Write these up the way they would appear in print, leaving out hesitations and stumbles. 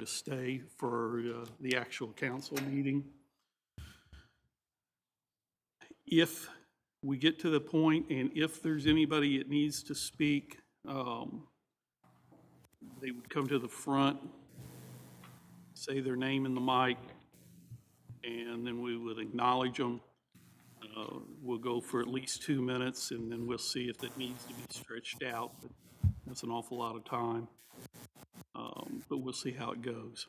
stay for the actual council meeting. If we get to the point and if there's anybody that needs to speak, they would come to the front, say their name in the mic, and then we would acknowledge them. We'll go for at least 2 minutes, and then we'll see if it needs to be stretched out. But that's an awful lot of time. But we'll see how it goes.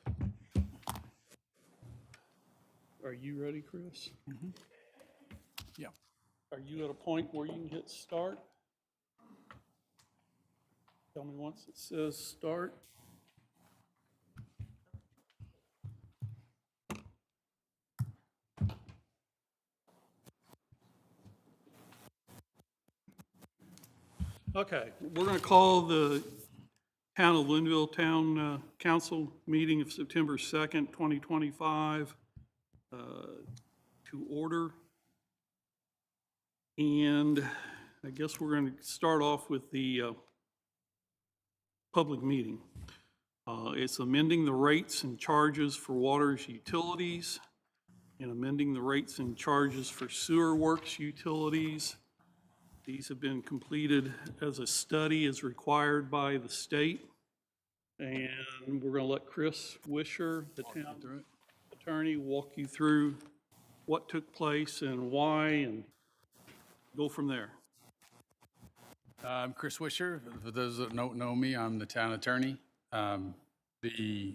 Are you ready, Chris? Mm-hmm. Yeah. Are you at a point where you can hit start? Tell me once it says start. Okay, we're going to call the Town of Linville Town Council meeting of September 2nd, 2025 to order. And I guess we're going to start off with the public meeting. It's amending the rates and charges for water's utilities and amending the rates and charges for sewer works utilities. These have been completed as a study as required by the state. And we're going to let Chris Wisher, the town attorney, walk you through what took place and why, and go from there. I'm Chris Wisher. For those that don't know me, I'm the town attorney. This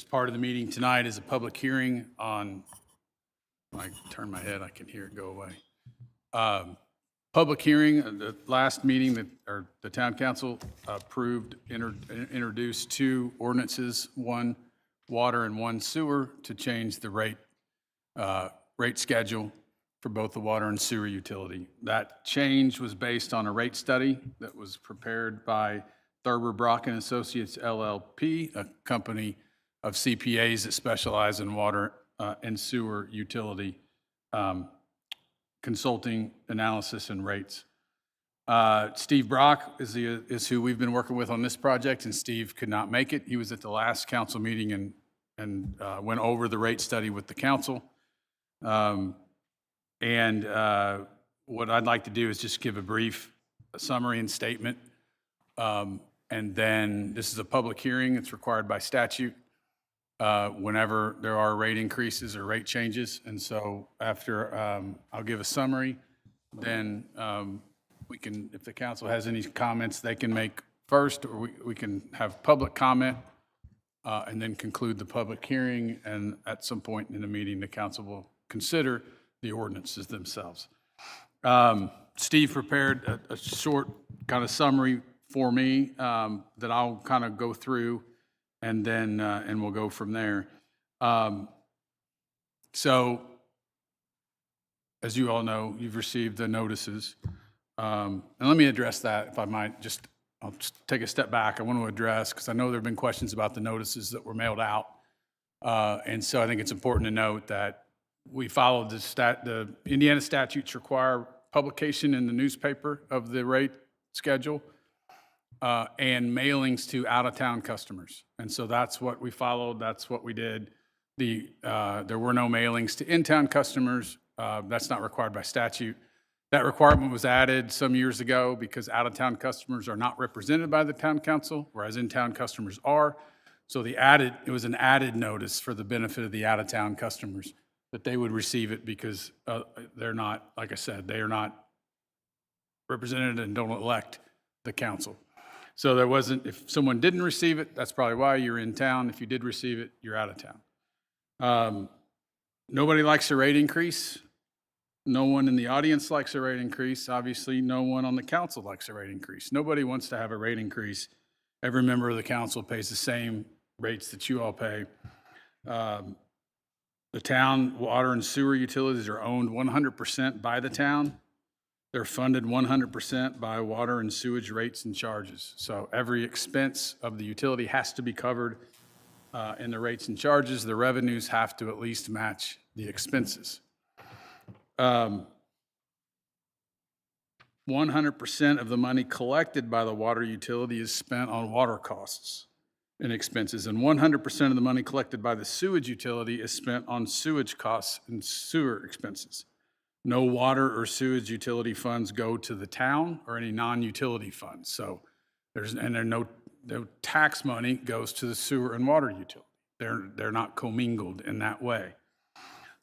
part of the meeting tonight is a public hearing on, when I turn my head, I can hear it go away. Public hearing, the last meeting the town council approved, introduced 2 ordinances, 1 water and 1 sewer, to change the rate schedule for both the water and sewer utility. That change was based on a rate study that was prepared by Thurber, Brock and Associates LLP, a company of CPAs that specialize in water and sewer utility consulting, analysis, and rates. Steve Brock is who we've been working with on this project, and Steve could not make it. He was at the last council meeting and went over the rate study with the council. What I'd like to do is just give a brief summary and statement. And then this is a public hearing. It's required by statute whenever there are rate increases or rate changes. And so after I'll give a summary, then we can, if the council has any comments, they can make first, or we can have public comment and then conclude the public hearing. And at some point in the meeting, the council will consider the ordinances themselves. Steve prepared a short kind of summary for me that I'll kind of go through, and then and we'll go from there. So, as you all know, you've received the notices, and let me address that, if I might. I'll just take a step back. I want to address, because I know there have been questions about the notices that were mailed out, and so I think it's important to note that we followed the Indiana statutes require publication in the newspaper of the rate schedule and mailings to out-of-town customers. And so that's what we followed. That's what we did. There were no mailings to in-town customers. That's not required by statute. That requirement was added some years ago because out-of-town customers are not represented by the town council, whereas in-town customers are. So it was an added notice for the benefit of the out-of-town customers, that they would receive it, because they're not, like I said, they are not represented and don't elect the council. So there wasn't, if someone didn't receive it, that's probably why you're in town. If you did receive it, you're out of town. Nobody likes a rate increase. No one in the audience likes a rate increase. Obviously, no one on the council likes a rate increase. Nobody wants to have a rate increase. Every member of the council pays the same rates that you all pay. The town water and sewer utilities are owned 100% by the town. They're funded 100% by water and sewage rates and charges. So every expense of the utility has to be covered in the rates and charges. The revenues have to at least match the expenses. 100% of the money collected by the water utility is spent on water costs. in expenses, and 100% of the money collected by the sewage utility is spent on sewage costs and sewer expenses. No water or sewage utility funds go to the town or any non-utility funds. So no tax money goes to the sewer and water utility. They're not commingled in that way.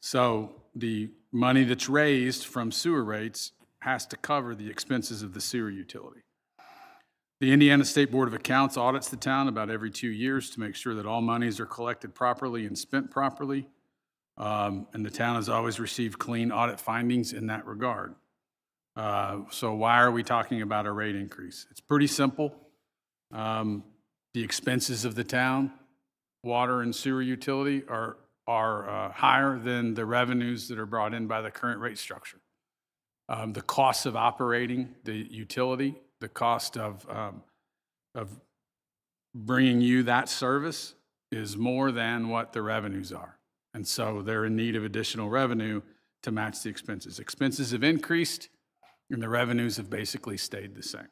So the money that's raised from sewer rates has to cover the expenses of the sewer utility. The Indiana State Board of Accounts audits the town about every 2 years to make sure that all monies are collected properly and spent properly. And the town has always received clean audit findings in that regard. So why are we talking about a rate increase? It's pretty simple. The expenses of the town, water and sewer utility, are higher than the revenues that are brought in by the current rate structure. The cost of operating the utility, the cost of bringing you that service is more than what the revenues are. And so they're in need of additional revenue to match the expenses. Expenses have increased and the revenues have basically stayed the same.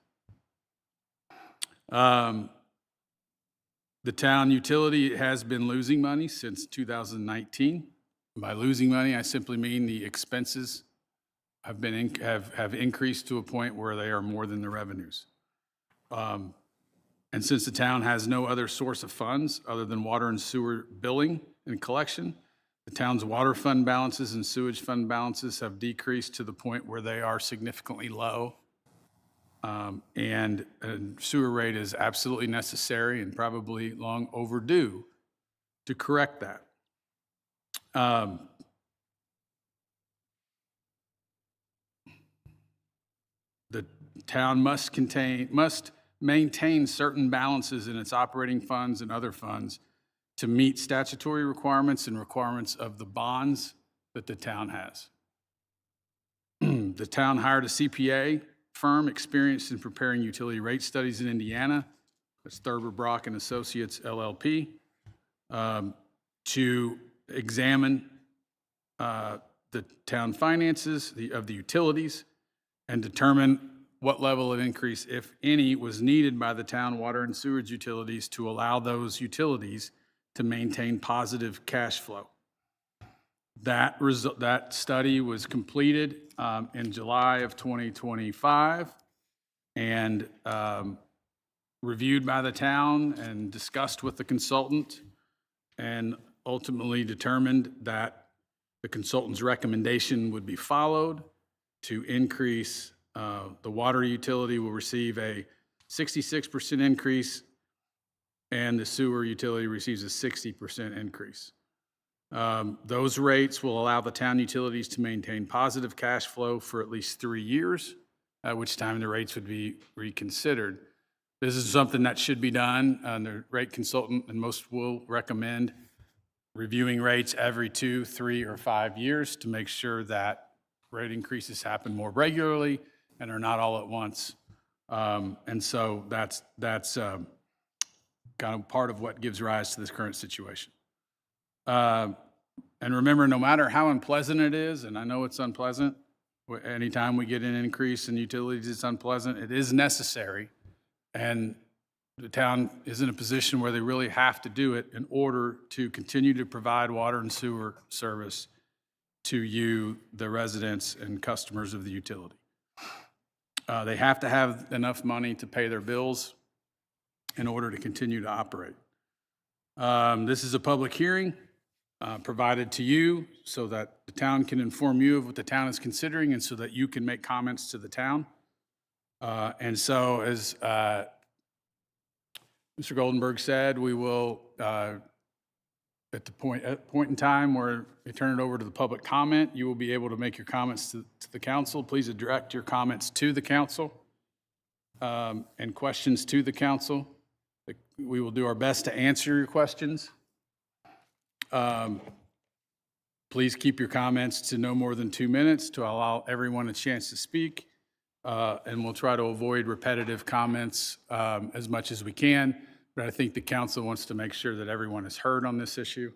The town utility has been losing money since 2019. By losing money, I simply mean the expenses have increased to a point where they are more than the revenues. And since the town has no other source of funds other than water and sewer billing and collection, the town's water fund balances and sewage fund balances have decreased to the point where they are significantly low. And a sewer rate is absolutely necessary and probably long overdue to correct that. The town must maintain certain balances in its operating funds and other funds to meet statutory requirements and requirements of the bonds that the town has. The town hired a CPA firm experienced in preparing utility rate studies in Indiana. That's Thurber, Brock and Associates, LLP, to examine the town finances of the utilities and determine what level of increase, if any, was needed by the town water and sewage utilities to allow those utilities to maintain positive cash flow. That study was completed in July of 2025 and reviewed by the town and discussed with the consultant, and ultimately determined that the consultant's recommendation would be followed to increase. The water utility will receive a 66% increase and the sewer utility receives a 60% increase. Those rates will allow the town utilities to maintain positive cash flow for at least 3 years, at which time the rates would be reconsidered. This is something that should be done. The rate consultant and most will recommend reviewing rates every 2, 3, or 5 years to make sure that rate increases happen more regularly and are not all at once. And so that's kind of part of what gives rise to this current situation. And remember, no matter how unpleasant it is, and I know it's unpleasant, anytime we get an increase in utilities, it's unpleasant, it is necessary. And the town is in a position where they really have to do it in order to continue to provide water and sewer service to you, the residents and customers of the utility. They have to have enough money to pay their bills in order to continue to operate. This is a public hearing provided to you so that the town can inform you of what the town is considering and so that you can make comments to the town. And so as Mr. Goldenberg said, we will, at the point in time where we turn it over to the public comment, you will be able to make your comments to the council. Please direct your comments to the council and questions to the council. We will do our best to answer your questions. Please keep your comments to no more than 2 minutes to allow everyone a chance to speak. And we'll try to avoid repetitive comments as much as we can. But I think the council wants to make sure that everyone is heard on this issue.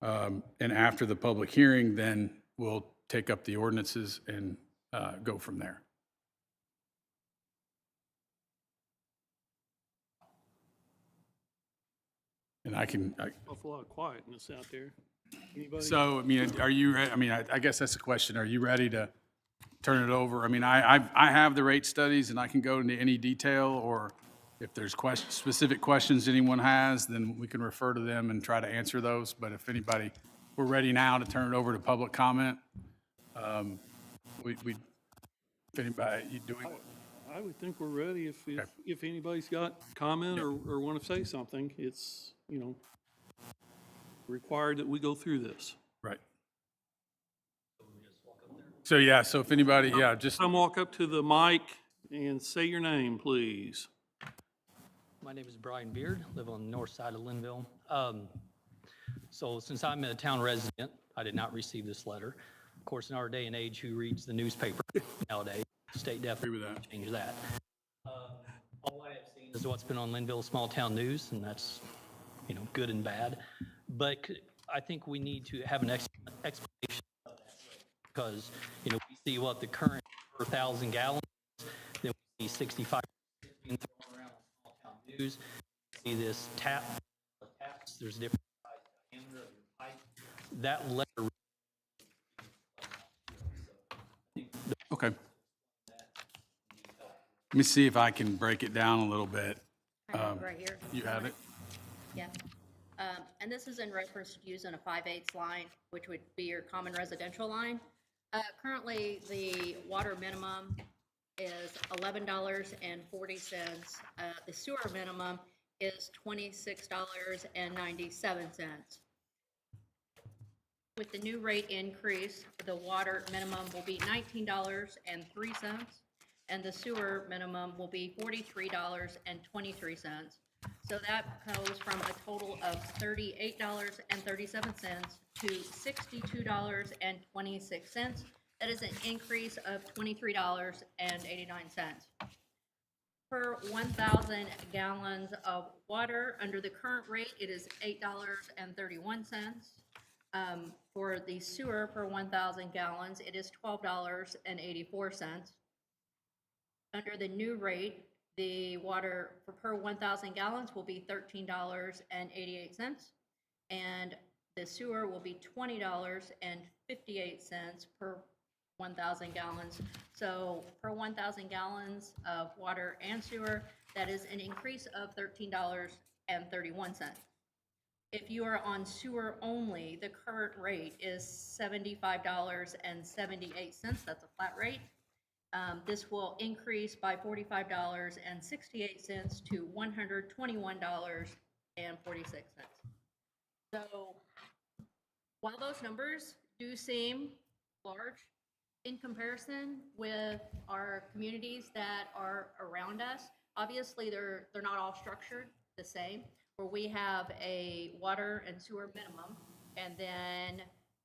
And after the public hearing, then we'll take up the ordinances and go from there. And I can, Awful lot of quietness out there. Anybody? so, I mean, are you, I mean, I guess that's the question. Are you ready to turn it over? I mean, I have the rate studies and I can go into any detail, or if there's specific questions anyone has, then we can refer to them and try to answer those. But if anybody, we're ready now to turn it over to public comment. If anybody, you do, I would think we're ready if anybody's got comment or want to say something. It's, required that we go through this. right. So, yeah, so if anybody, yeah, just, Come walk up to the mic and say your name, please. My name is Brian Beard, live on the north side of Linville. So since I'm a town resident, I did not receive this letter. Of course, in our day and age, who reads the newspaper nowadays? State definitely agree with that. change that. All I have seen is what's been on Linville Small Town News, and that's, good and bad. But I think we need to have an explanation of that, because, we see what the current per 1,000 gallons, then we see 65 being thrown around on Small Town News. See this taps, there's different size diameter of your pipe. That letter. okay. Let me see if I can break it down a little bit. I have it right here. You have it? Yeah. And this is in reference to using a 5/8 line, which would be your common residential line. Currently, the water minimum is $11.40. The sewer minimum is $26.97. With the new rate increase, the water minimum will be $19.03, and the sewer minimum will be $43.23. So that goes from a total of $38.37 to $62.26. That is an increase of $23.89. Per 1,000 gallons of water, under the current rate, it is $8.31. For the sewer per 1,000 gallons, it is $12.84. Under the new rate, the water per 1,000 gallons will be $13.88, and the sewer will be $20.58 per 1,000 gallons. So per 1,000 gallons of water and sewer, that is an increase of $13.31. If you are on sewer only, the current rate is $75.78. That's a flat rate. This will increase by $45.68 to $121.46. So while those numbers do seem large in comparison with our communities that are around us, obviously they're not all structured the same, where we have a water and sewer minimum, and then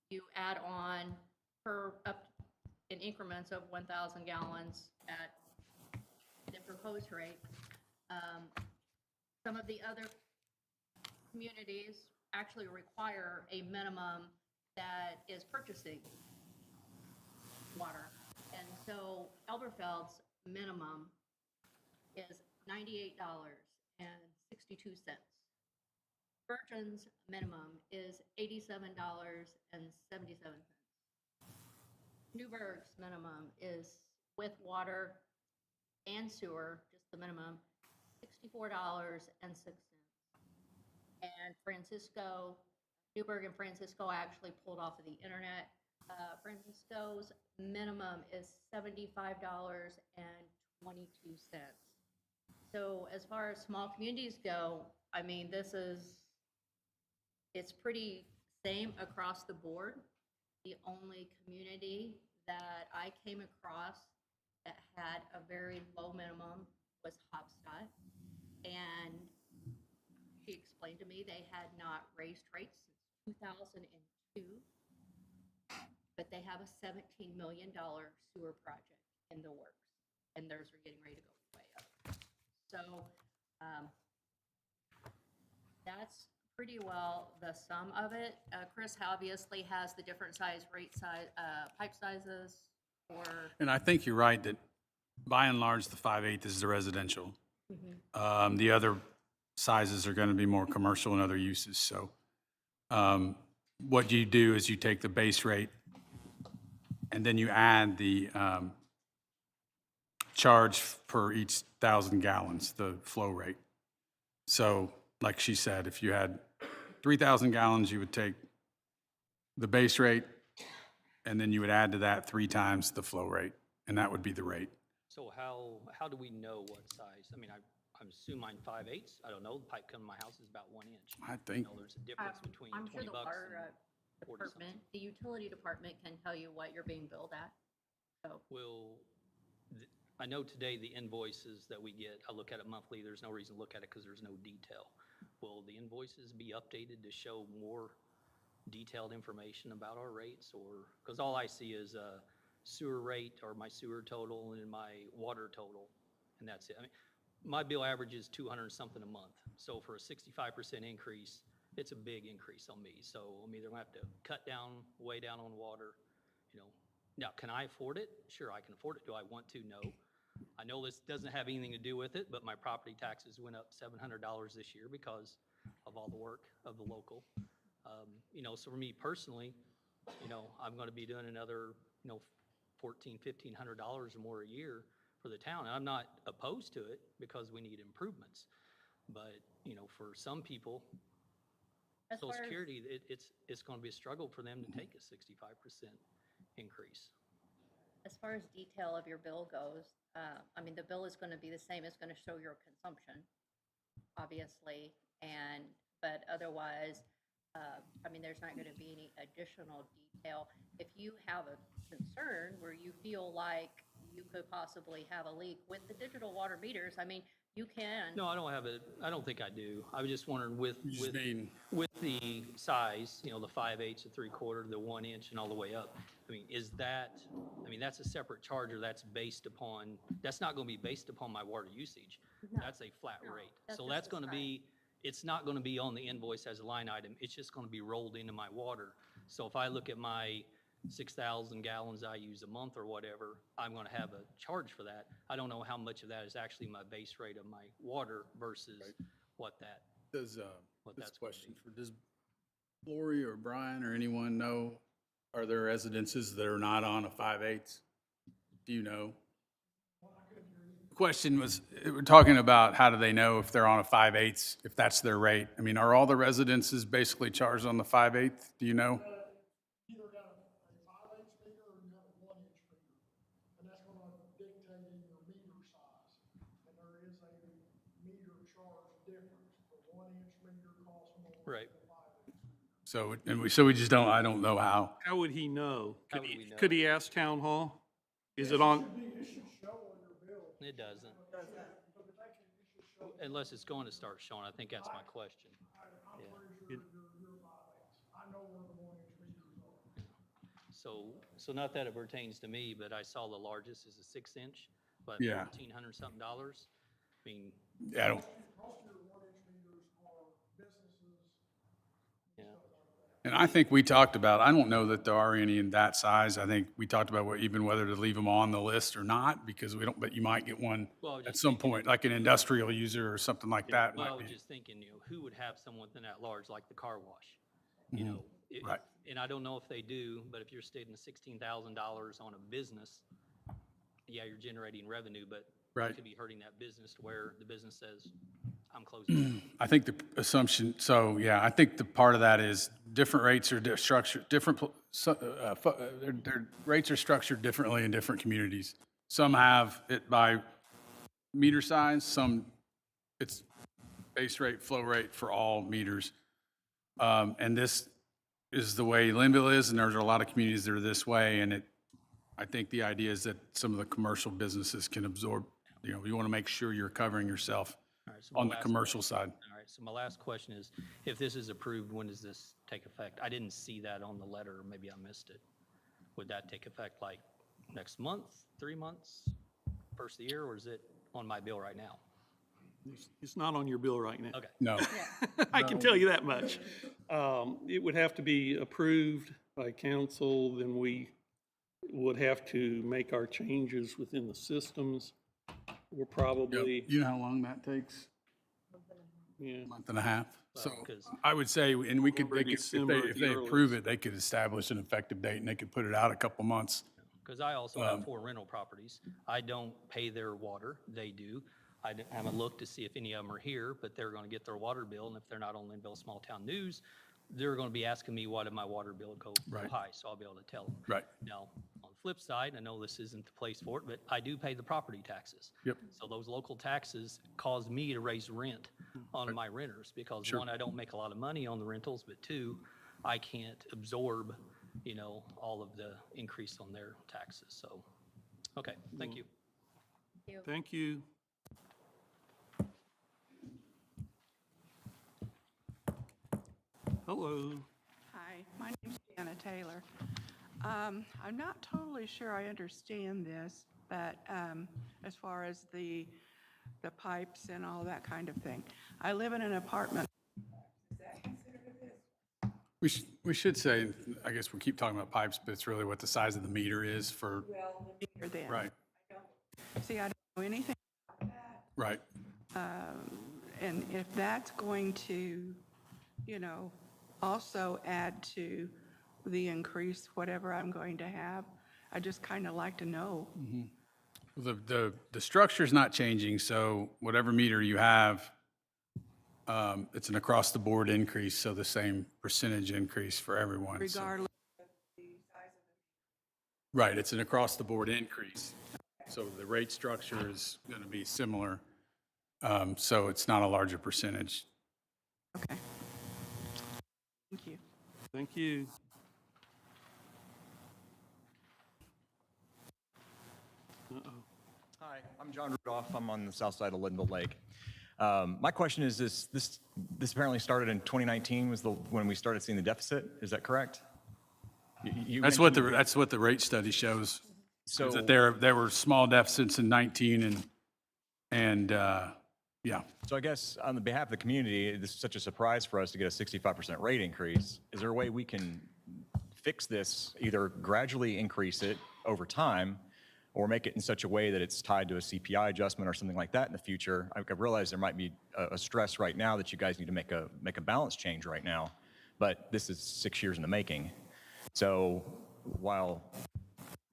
you add on up in increments of 1,000 gallons at the proposed rate. Some of the other communities actually require a minimum that is purchasing water. And so Elberfeld's minimum is $98.62. Bergen's minimum is $87.77. Newburgh's minimum is, with water and sewer, just the minimum, $64.06. And Francisco, Newburgh and Francisco, I actually pulled off of the internet. Francisco's minimum is $75.22. So as far as small communities go, I mean, it's pretty same across the board. The only community that I came across that had a very low minimum was Hopstadt. And she explained to me they had not raised rates since 2002, but they have a $17 million sewer project in the works, and theirs are getting ready to go way up. So that's pretty well the sum of it. Chris obviously has the different size pipe sizes for. And I think you're right that by and large, the 5/8 is the residential. The other sizes are going to be more commercial and other uses. So what you do is you take the base rate and then you add the charge per each 1,000 gallons, the flow rate. So like she said, if you had 3,000 gallons, you would take the base rate and then you would add to that 3 times the flow rate, and that would be the rate. So how do we know what size? I mean, I'm assuming mine 5/8. I don't know. The pipe coming to my house is about 1 inch. I think, You know, there's a difference between I'm sure 20 the bucks water and 40 something. department, the utility department can tell you what you're being billed at. So, I know today the invoices that we get, I look at it monthly, there's no reason to look at it because there's no detail. Will the invoices be updated to show more detailed information about our rates, or, because all I see is a sewer rate or my sewer total and my water total, and that's it. I mean, my bill average is 200 something a month, so for a 65% increase, it's a big increase on me. So I'm either gonna have to cut down, way down on water, you know. Now, can I afford it? Sure, I can afford it. Do I want to? No. I know this doesn't have anything to do with it, but my property taxes went up $700 this year because of all the work of the local. You know, so for me personally, you know, I'm going to be doing another, you know, $1,400-$1,500 or more a year for the town. And I'm not opposed to it because we need improvements. But, you know, for some people, as Social far as, Security, it's going to be a struggle for them to take a 65% increase. as far as detail of your bill goes, I mean, the bill is going to be the same. It's going to show your consumption, obviously, but otherwise, I mean, there's not going to be any additional detail. If you have a concern where you feel like you could possibly have a leak with the digital water meters, I mean, you can. No, I don't think I do. I was just wondering with mean, with the size, you know, the 5/8, the 3/4, the 1 inch and all the way up. I mean, I mean, that's a separate charge, or that's not going to be based upon my water usage. No. That's a flat No, rate. that's So just that's the going to size. be, it's not going to be on the invoice as a line item. It's just going to be rolled into my water. So if I look at my 6,000 gallons I use a month or whatever, I'm going to have a charge for that. I don't know how much of that is actually my base rate of my water versus what that. does, What this that's gonna question does Lori or Brian or anyone know, are there residences that are not on a 5/8? Do you know? Question was, we're talking about how do they know if they're on a 5/8, if that's their rate? I mean, are all the residences basically charged on the 5/8? Do you know? Either got a 5/8 meter or you have a 1-inch meter, and that's gonna dictate your meter size. And there is a meter charge difference. The 1-inch meter costs more Right. than the 5/8 meter. So we just don't, I don't know how. How would he know? How would we know? Could he ask town hall? Is it on? It should show on your bill. It doesn't. Unless it's going to start showing. I think that's my question. I'm pretty sure you're 5/8. I know where the 1-inch meters are. So not that it pertains to me, but I saw the largest is a 6-inch, but Yeah. $1,400 something dollars. I mean, Yeah, I don't, Most of your 1-inch meters are businesses. yeah. and I think we talked about, I don't know that there are any in that size. I think we talked about even whether to leave them on the list or not, because we don't, but you might get one Well, I was at just some thinking- point, like an industrial user or something like that Well, I might was be. just thinking, you know, who would have someone that large, like the car wash? You know, Right. And I don't know if they do, but if you're stating $16,000 on a business, yeah, you're generating revenue, but Right. it could be hurting that business to where the business says, I'm closing. I think the assumption, so, yeah, I think the part of that is different rates are structured, their rates are structured differently in different communities. Some have it by meter size, some it's base rate, flow rate for all meters. And this is the way Linville is, and there's a lot of communities that are this way, and I think the idea is that some of the commercial businesses can absorb, you know, you want to make sure you're covering yourself All right, so my on the last commercial side. All right, so my last question is, if this is approved, when does this take effect? I didn't see that on the letter, or maybe I missed it. Would that take effect like next month, 3 months, first of the year, or is it on my bill right now? It's not on your bill right now. Okay, No, I can tell you that much. It would have to be approved by council, then we would have to make our changes within the systems. We're probably, you know how long that takes? Yeah. month and a half. So 'cause- I would say, and we could, November, December at if the they approve earliest. it, they could establish an effective date and they could put it out a couple months. Because I also have 4 rental properties. I don't pay their water, they do. Haven't looked to see if any of them are here, but they're going to get their water bill, and if they're not on Linville Small Town News, they're going to be asking me why did my water bill go so Right. high, so I'll be able to tell them. Right. Now, on the flip side, I know this isn't the place for it, but I do pay the property taxes. Yep. So those local taxes cause me to raise rent on my renters, because Sure. one, I don't make a lot of money on the rentals, but two, I can't absorb, all of the increase on their taxes, so, okay, thank you. Thank you. Hello. Hi, my name's Jana Taylor. I'm not totally sure I understand this, but as far as the pipes and all that kind of thing. I live in an apartment. We should say, I guess we keep talking about pipes, but it's really what the size of the meter is for, Meter then. right, See, I don't know anything, right. and if that's going to, also add to the increase, whatever I'm going to have, I just kind of like to know. The structure's not changing, so whatever meter you have, it's an across-the-board increase, so the same percentage increase for everyone. so- Regardless. Right, it's an across-the-board increase. So the rate structure is going to be similar, so it's not a larger percentage. Okay. Thank you. Thank you. Uh-oh. Hi, I'm John Rudolph. I'm on the south side of Linville Lake. My question is this apparently started in 2019 was when we started seeing the deficit. Is that correct? That's what the rate study shows, So is that there were small deficits in 19 and yeah. So I guess on the behalf of the community, this is such a surprise for us to get a 65% rate increase. Is there a way we can fix this, either gradually increase it over time or make it in such a way that it's tied to a CPI adjustment or something like that in the future? I realize there might be a stress right now that you guys need to make a balance change right now, but this is 6 years in the making. So while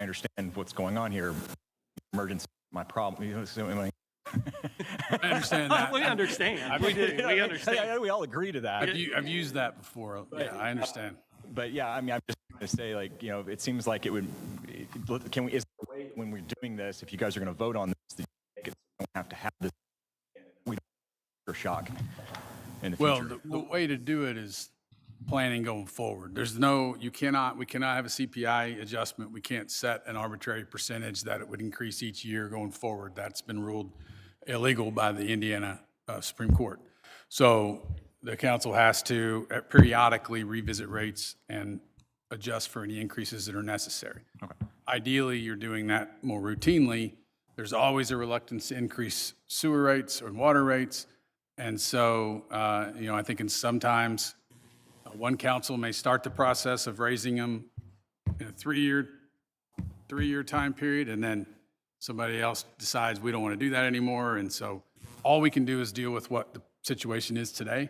I understand what's going on here, emergency, my problem, I understand that. We understand. We do. We understand. we all agree to that. I've used that before. Yeah, I understand. But yeah, I mean, I'm just going to say, like, it seems like it would, is there a way when we're doing this, if you guys are going to vote on this, that you make it so we don't have to have this, we don't have a shock in the Well, future? the way to do it is planning going forward. We cannot have a CPI adjustment. We can't set an arbitrary percentage that it would increase each year going forward. That's been ruled illegal by the Indiana Supreme Court. So the council has to periodically revisit rates and adjust for any increases that are necessary. Okay. Ideally, you're doing that more routinely. There's always a reluctance to increase sewer rates or water rates. And so, I think sometimes one council may start the process of raising them in a three-year time period, and then somebody else decides we don't want to do that anymore. And so all we can do is deal with what the situation is today,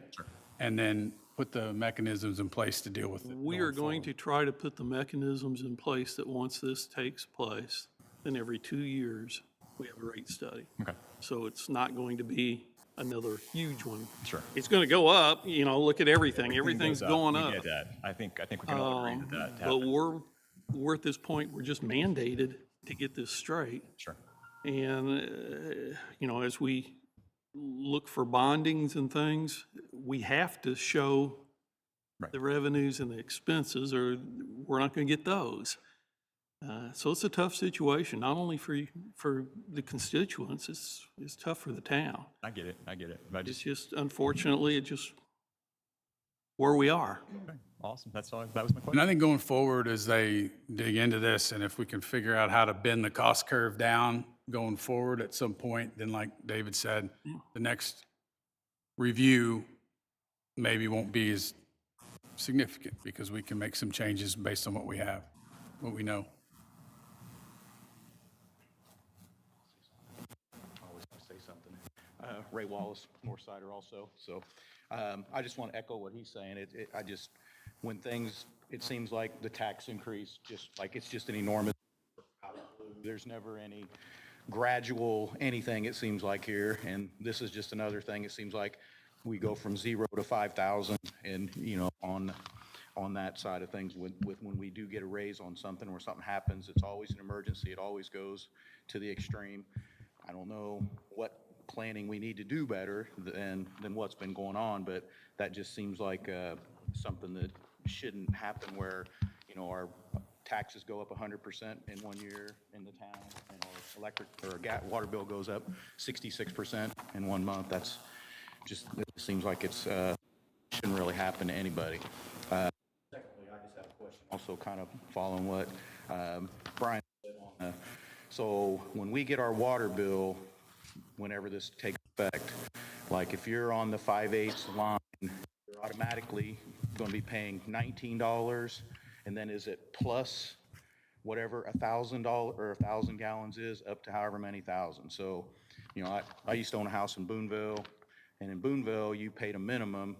and then put the mechanisms in place to deal with it. We are going to try to put the mechanisms in place that once this takes place, then every 2 years, we have a rate study. Okay. So it's not going to be another huge one. Sure. It's going to go up, look at everything. Everything's going We up. get that. I think we can all agree with that. But we're at this point, we're just mandated to get this straight. Sure. And, as we look for bondings and things, we have to show Right. the revenues and the expenses, or we're not going to get those. So it's a tough situation, not only for the constituents, it's tough for the town. I get it. But It's just, unfortunately, it's just where we are. okay. Awesome. That was my question. And I think going forward, as they dig into this, and if we can figure out how to bend the cost curve down going forward at some point, then like David said, the next review maybe won't be as significant because we can make some changes based on what we have, what we know. I always want to say something. Ray Wallace, Northsider also. So I just want to echo what he's saying. I just, when things, it seems like the tax increase, just like it's just an enormous, there's never any gradual anything, it seems like here. And this is just another thing. It seems like we go from 0 to 5,000 and, you know, on that side of things with when we do get a raise on something or something happens, it's always an emergency. It always goes to the extreme. I don't know what planning we need to do better than what's been going on, but that just seems like something that shouldn't happen where, you know, our taxes go up 100% in 1 year in the town and our electric or water bill goes up 66% in 1 month. That's just, it seems like it's shouldn't really happen to anybody. Secondly, I just have a question. Also kind of following what Brian said on so when we get our water bill, whenever this takes effect, like if you're on the 5/8 line, you're automatically going to be paying $19, and then is it plus whatever $1,000 or 1,000 gallons is up to however many thousand. So, you know, I used to own a house in Boonville, and in Boonville you paid a minimum,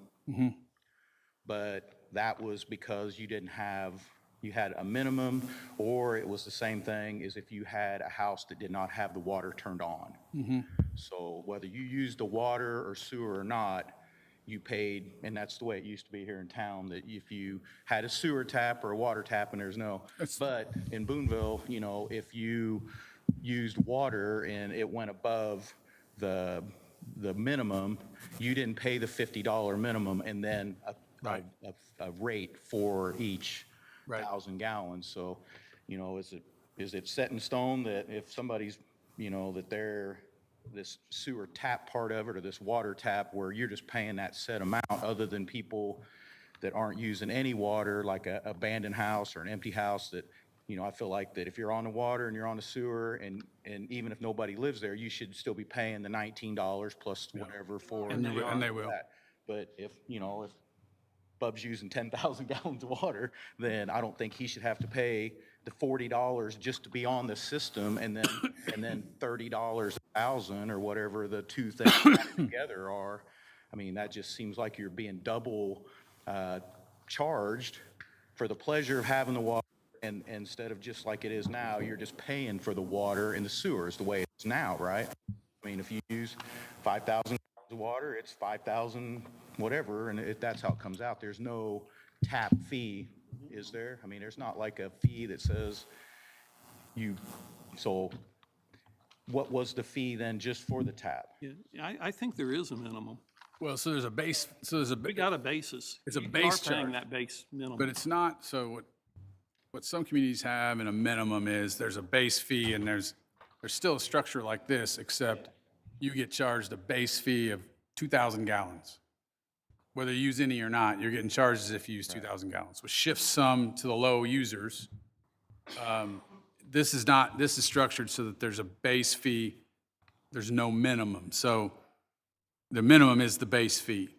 but that was because you didn't have, you had a minimum, or it was the same thing as if you had a house that did not have the water turned on. So whether you used the water or sewer or not, you paid, and that's the way it used to be here in town, that if you had a sewer tap or a water tap and there's no, but in Boonville, you know, if you used water and it went above the minimum, you didn't pay the $50 minimum and then a rate for each 1,000 gallons. So, you know, is it set in stone that if somebody's, you know, that they're this sewer tap part of it or this water tap where you're just paying that set amount, other than people that aren't using any water, like a abandoned house or an empty house that, you know, I feel like that if you're on the water and you're on the sewer and even if nobody lives there, you should still be paying the $19 plus whatever for. And they will. that. But if, you know, if Bub's using 10,000 gallons of water, then I don't think he should have to pay the $40 just to be on the system and then $30 a thousand or whatever the two things together are. I mean, that just seems like you're being double charged for the pleasure of having the water, and instead of just like it is now, you're just paying for the water in the sewers the way it's now, right? I mean, if you use 5,000 gallons of water, it's 5,000 whatever, and that's how it comes out. There's no tap fee, is there? I mean, there's not like a fee that says so what was the fee then just for the tap? Yeah, I think there is a minimum. Well, so there's a base, We got a basis. It's a You base are paying charge. that base minimum. but it's not, so what some communities have and a minimum is there's a base fee and there's still a structure like this, except you get charged a base fee of 2,000 gallons. Whether you use any or not, you're getting charged as if you use 2,000 gallons, which shifts some to the low users. This is structured so that there's a base fee, there's no minimum. So the minimum is the base fee.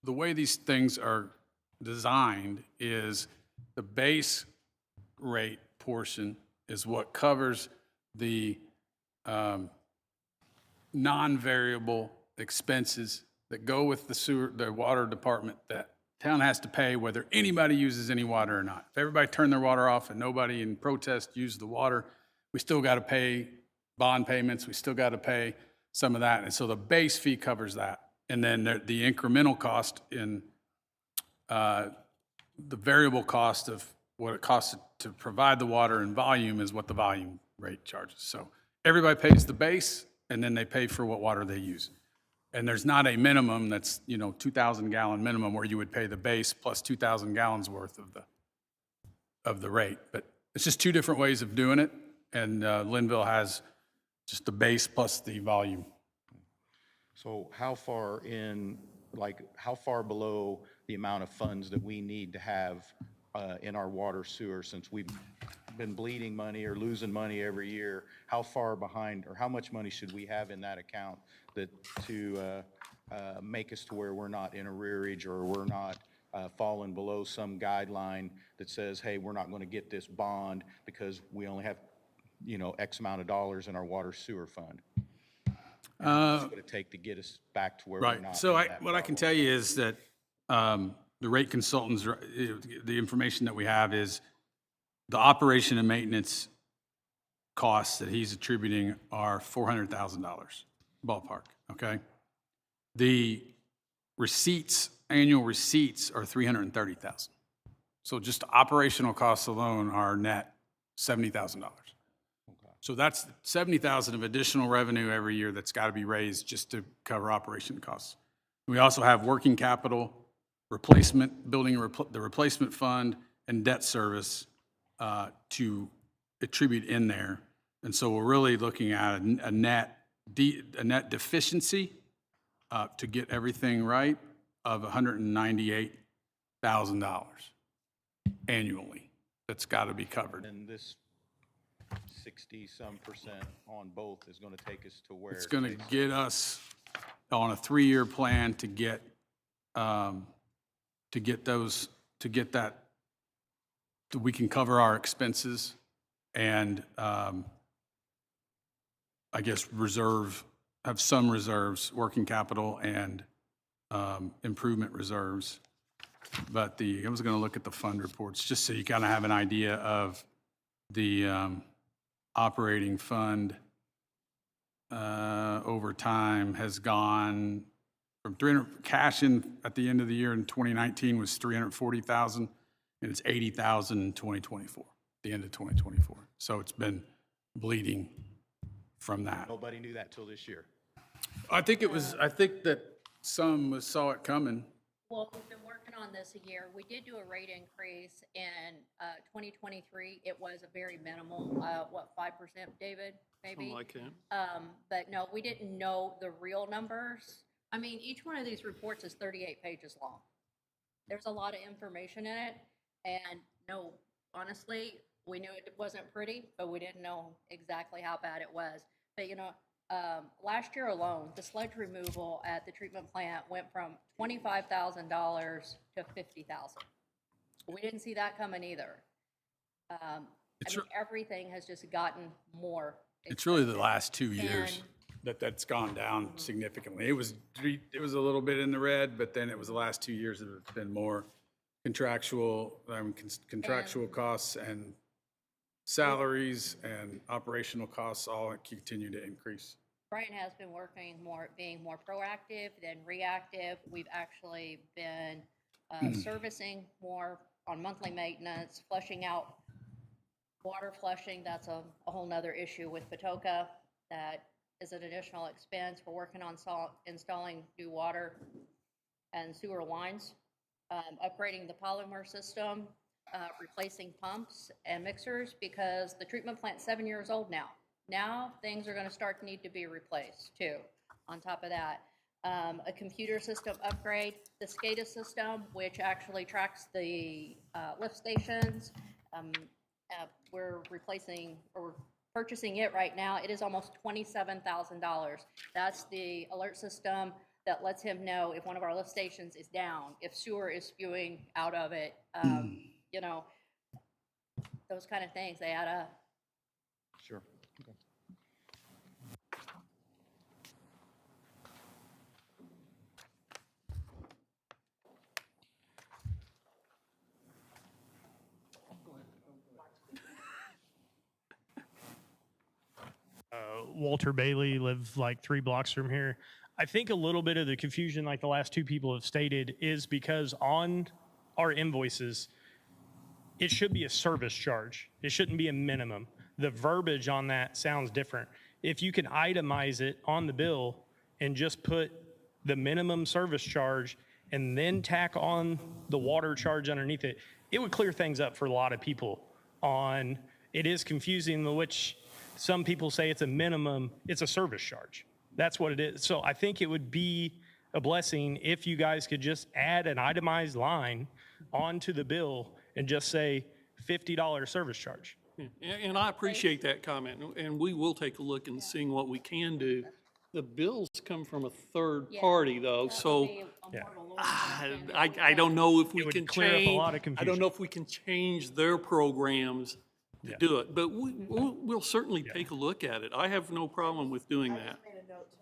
The way these things are designed is the base rate portion is what covers the non-variable expenses that go with the water department that town has to pay whether anybody uses any water or not. If everybody turned their water off and nobody in protest used the water, we still got to pay bond payments, we still got to pay some of that. And so the base fee covers that. And then the incremental cost in the variable cost of what it costs to provide the water in volume is what the volume rate charges. So everybody pays the base and then they pay for what water they use. And there's not a minimum that's, 2,000 gallon minimum where you would pay the base plus 2,000 gallons worth of the rate. But it's just two different ways of doing it. And Linville has just the base plus the volume. So how far below the amount of funds that we need to have in our water sewer, since we've been bleeding money or losing money every year, how far behind or how much money should we have in that account to make us to where we're not in arrearage or we're not falling below some guideline that says, hey, we're not going to get this bond because we only have, X amount of dollars in our water sewer fund? What's it going to take to get us back to where we're Right. not? So in that what I can problem? tell you is that the rate consultants, the information that we have is the operation and maintenance costs that he's attributing are $400,000 ballpark, okay? The receipts, annual receipts are $330,000. So just operational costs alone are net $70,000. So that's 70,000 of additional revenue every year that's got to be raised just to cover operation costs. We also have working capital, replacement, the replacement fund, and debt service to attribute in there. And so we're really looking at a net deficiency to get everything right of $198,000 annually. That's got to be covered. And this 60-some% on both is going to take us to where? It's going to get us on a 3-year plan to get that, we can cover our expenses and I guess have some reserves, working capital and improvement reserves. But I was going to look at the fund reports just so you kind of have an idea of the operating fund over time has gone from 300, cash in at the end of the year in 2019 was 340,000, and it's 80,000 in 2024, the end of 2024. So it's been bleeding from that. Nobody knew that till this year. I think that some saw it coming. Well, we've been working on this a year. We did do a rate increase in 2023. It was a very minimal, 5%, David, maybe? Something like that. But no, we didn't know the real numbers. I mean, each one of these reports is 38 pages long. There's a lot of information in it. And no, honestly, we knew it wasn't pretty, but we didn't know exactly how bad it was. But last year alone, the sludge removal at the treatment plant went from $25,000 to $50,000. We didn't see that coming either. Everything has just gotten more expensive. It's really the last 2 years that's gone down significantly. It was a little bit in the red, but then it was the last 2 years that it's been more contractual costs and salaries and operational costs all continue to increase. Brian has been being more proactive than reactive. We've actually been servicing more on monthly maintenance, flushing out water flushing. That's a whole nother issue with Patoka. That is an additional expense. We're working on installing new water and sewer lines, upgrading the polymer system, replacing pumps and mixers because the treatment plant's 7 years old now. Now things are going to need to be replaced too. On top of that, a computer system upgrade, the SCADA system, which actually tracks the lift stations. We're purchasing it right now. It is almost $27,000. That's the alert system that lets him know if one of our lift stations is down, if sewer is spewing out of it, those kind of things, they add up. Sure. Okay. Walter Bailey, live like 3 blocks from here. I think a little bit of the confusion, like the last 2 people have stated, is because on our invoices, it should be a service charge. It shouldn't be a minimum. The verbiage on that sounds different. If you can itemize it on the bill and just put the minimum service charge and then tack on the water charge underneath it, it would clear things up for a lot of people on, it is confusing, which some people say it's a minimum, it's a service charge. That's what it is. So I think it would be a blessing if you guys could just add an itemized line onto the bill and just say $50 service charge. And I appreciate that comment, and we will take a look and seeing what we can do. The bills come from a third party though, so I don't know if we would can clear up a change, lot of I don't confusion. know if we can change their programs to do it, but we'll certainly take a look at it. I have no problem with doing that. Made a note to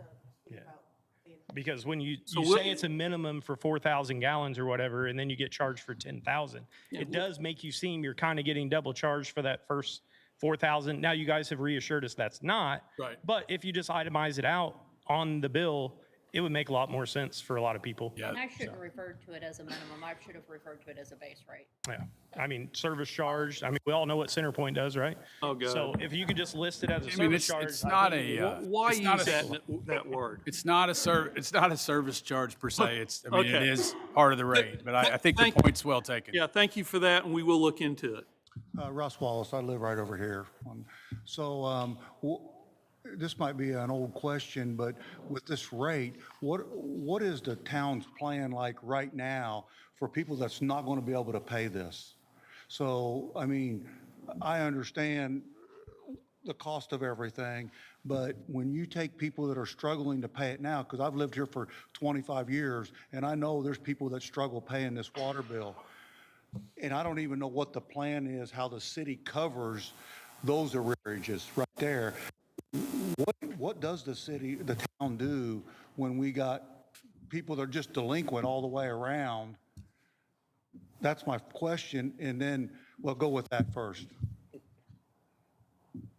Because when you what- say it's a minimum for 4,000 gallons or whatever, and then you get charged for 10,000, it does make you seem you're kind of getting double charged for that first 4,000. Now, you guys have reassured us that's not. Right. But if you just itemize it out on the bill, it would make a lot more sense for a lot of people. Yeah. And I shouldn't have referred to it as a minimum. I should have referred to it as a base rate. Yeah. I mean, service charge, I mean, we all know what CenterPoint does, right? Oh, God. So if you could just list it as a I mean, service charge. it's I not think- a, Why it's not use a- that word? it's not a service charge per se. It's, I mean, it Okay. is part of the rate, but I think the Thank you. point's well taken. Yeah, thank you for that, and we will look into it. Russ Wallace, I live right over here. So this might be an old question, but with this rate, what is the town's plan like right now for people that's not going to be able to pay this? So, I mean, I understand the cost of everything, but when you take people that are struggling to pay it now, because I've lived here for 25 years, and I know there's people that struggle paying this water bill. And I don't even know what the plan is, how the city covers those arrearages right there. What does the town do when we got people that are just delinquent all the way around? That's my question, and then, well, go with that first.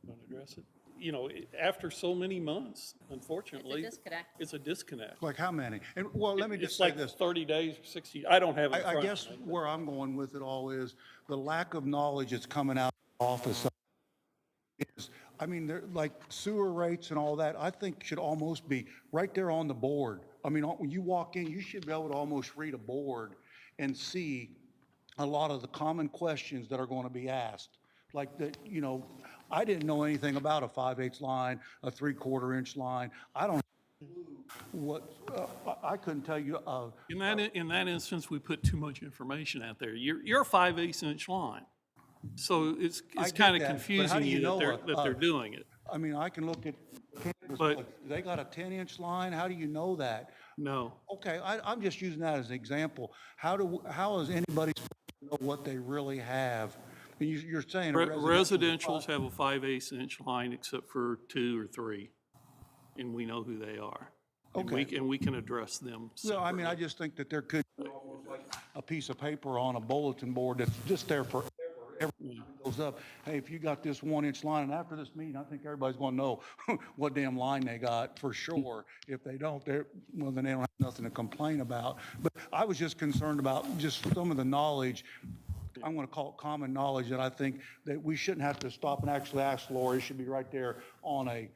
Want to address it? You know, after so many months, unfortunately. disconnect. It's a disconnect. Like how many? And, well, let me just It's say like this. 30 days, 60, I don't have it in I front guess of me. where I'm going with it all is the lack of knowledge that's coming out of the office is, I mean, they're like sewer rates and all that, I think should almost be right there on the board. I mean, when you walk in, you should be able to almost read a board and see a lot of the common questions that are going to be asked. Like that, you know, I didn't know anything about a 5/8 line, a 3/4 inch line. I don't what, I couldn't tell you, In that instance, we put too much information out there. You're a 5/8 inch line. So it's get kind of that, but how confusing do you you know that they're doing it. I mean, I can look at campus, But- like, they got a 10-inch line, how do you know that? No. Okay, I'm just using that as an example. How is anybody supposed to know what they really have? I mean, you're saying. a Residentials have a 5/8 inch line except for 2 or 3, and we know who they are. And Okay. we can address them No, I mean, I separately. just think that there could be almost like a piece of paper on a bulletin board that's just there forever. Every time it goes up, hey, if you got this 1-inch line, and after this meeting, I think everybody's going to know what damn line they got for sure. If they don't, well, then they don't have nothing to complain about. But I was just concerned about just some of the knowledge. I'm going to call it common knowledge that I think that we shouldn't have to stop and actually ask Lori. It should be right there on a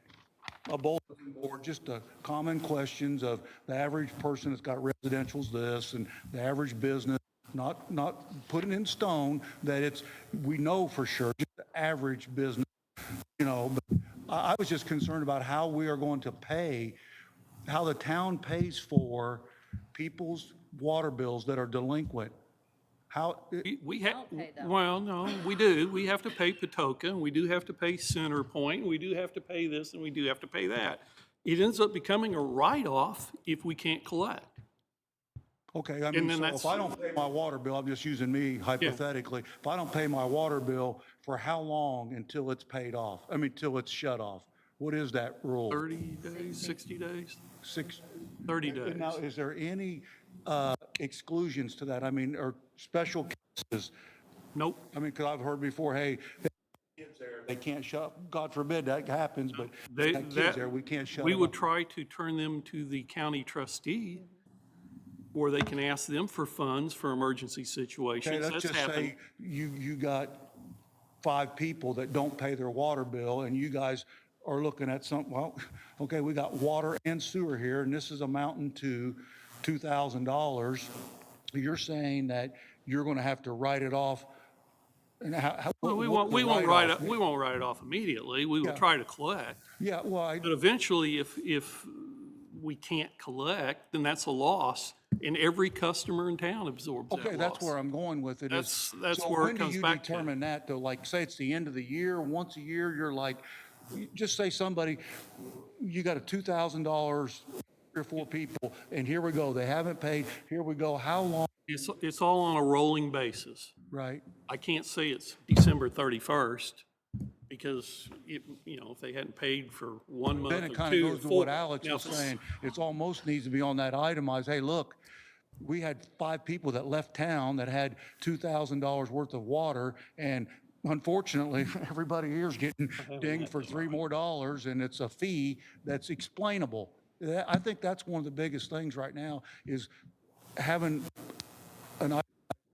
bulletin board, just the common questions of the average person that's got residential's this and the average business, not putting in stone that it's, we know for sure, just the average business, you know, but I was just concerned about how we are going to pay, how the town pays for people's water bills that are delinquent. How, We have, don't pay them. well, no, we do. We have to pay Patoka, and we do have to pay CenterPoint, and we do have to pay this, and we do have to pay that. It ends up becoming a write-off if we can't collect. okay, I And mean, then so that's- if I don't pay my water bill, I'm just using me hypothetically, if I don't pay my water bill, for how long until it's paid off? I mean, till it's shut off? What is that rule? 30 days, 60 days, 30 days. Now, is there any exclusions to that? I mean, or special cases? Nope. I mean, because I've heard before, hey, kids there, they can't shut, God forbid that happens, but They, that kids that, there, we can't shut we them would off. try to turn them to the county trustee, or they can ask them for funds for emergency Okay, situations. let's That's just happened. say you got 5 people that don't pay their water bill, and you guys are looking at something, well, okay, we got water and sewer here, and this is amounting to $2,000. You're saying that you're going to have to write it off, and how? Well, we what won't the write write-off it, we won't write it off immediately. We will Yeah. try to collect. Yeah, well, But eventually, if we can't collect, then that's a loss, and every customer in town absorbs that okay, loss. that's where I'm going with it. That's where it comes back When do you to. determine that, though? Like, say it's the end of the year, once a year, you're like, just say somebody, you got a $2,000, 3 or 4 people, and here we go, they haven't paid, here we go, how long, It's all on a rolling basis. right? I can't say it's December 31st, because, if they hadn't paid for 1 month Then it or kind of 2 or goes to 4. what Alex Now, was saying. It's almost needs to be on that itemized, hey, look, we had 5 people that left town that had $2,000 worth of water, and unfortunately, everybody here is getting dinged for $3 more, and it's a fee that's explainable. I think that's one of the biggest things right now is having an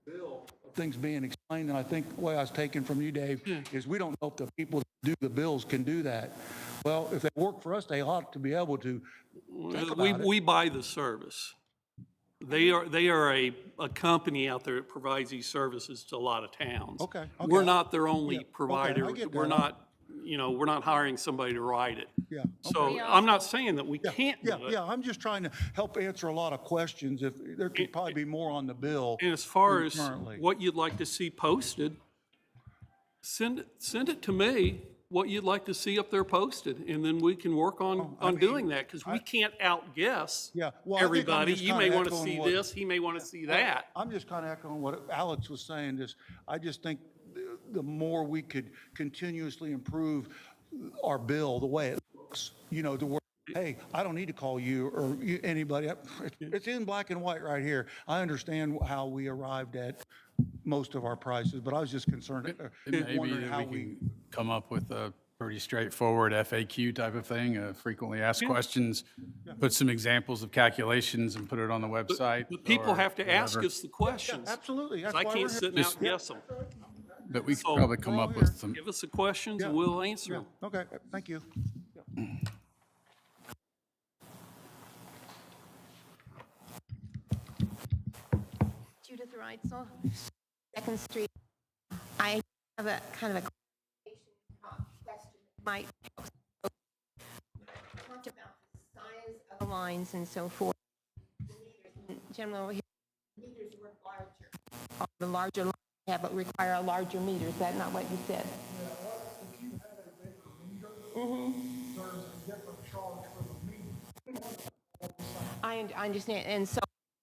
bill of things being explained. And I think the way I was taken from you, Dave, is we don't know if the people that do the bills can do that. Well, if they work for us, they ought to be able to think about it. We buy the service. They are a company out there that provides these services to a lot of towns. Okay. We're not their Yeah, only okay, provider. I get We're that. not, we're not hiring somebody to write it. Yeah, So I'm not saying that we can't do it. Yeah, I'm just trying to help answer a lot of questions. If there could probably be more on the bill. And as far than as currently. what you'd like to see posted, send it to me, what you'd like to see up there posted, and then we can work on doing that, because we can't outguess Yeah, well, I think I'm everybody. just You kinda may want to echoing see what- this, he may want to see that. I'm just kind of echoing what Alex was saying, I just think the more we could continuously improve our bill, the way it looks, to where, hey, I don't need to call you or anybody. It's in black and white right here. I understand how we arrived at most of our prices, but I was just concerned, It may be wondering how that we we. can come up with a pretty straightforward FAQ type of thing, frequently asked questions, put some examples of calculations and put it on the website. But people or have to ask whatever. us the questions. Absolutely. That's I why can't we're sit here. and outguess them. But we could So- probably come up with some, Give us the questions and Yeah. we'll answer Yeah, them. okay, thank you. Judith Reitzel, Second Street. I have a kind of a question. Might talked about the size of the lines and so forth. The meters, in general, here, meters were larger. The larger lines have require a larger meter. Is that not what you said? If you had a bigger meter, there's a different charge for the meter. I understand. And so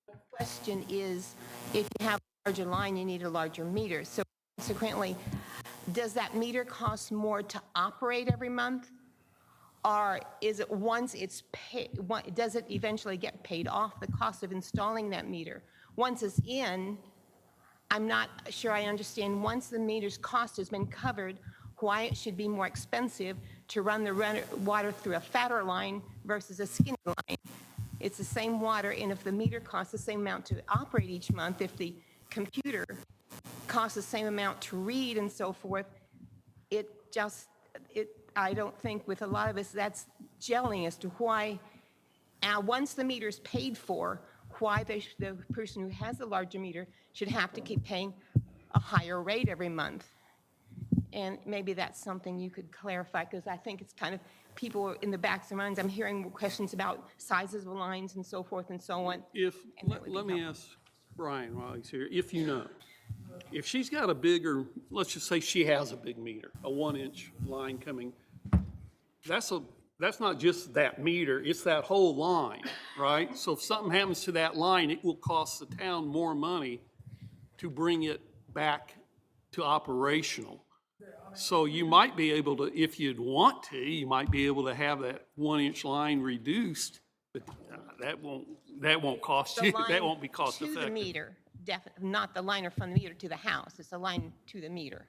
the question is, if you have a larger line, you need a larger meter. So consequently, does that meter cost more to operate every month? Or is it once it's paid, does it eventually get paid off, the cost of installing that meter? Once it's in, I'm not sure I understand, once the meter's cost has been covered, why it should be more expensive to run the water through a fatter line versus a skinny line. It's the same water, and if the meter costs the same amount to operate each month, if the computer costs the same amount to read and so forth, I don't think with a lot of us, that's gelling as to why, once the meter's paid for, why the person who has a larger meter should have to keep paying a higher rate every month. And maybe that's something you could clarify, because I think it's kind of, people in the backs of their minds, I'm hearing questions about sizes of lines and so forth and so on. If, And that would be let me helpful. ask Brian while he's here, if you know, if she's got a bigger, let's just say she has a big meter, a 1-inch line coming, that's not just that meter, it's that whole line, right? So if something happens to that line, it will cost the town more money to bring it back to operational. So you might be able to, if you'd want to, you might be able to have that 1-inch line reduced, but that won't cost The you, line that won't be cost To the effective. meter, not the line from the meter to the house, it's a line to the meter.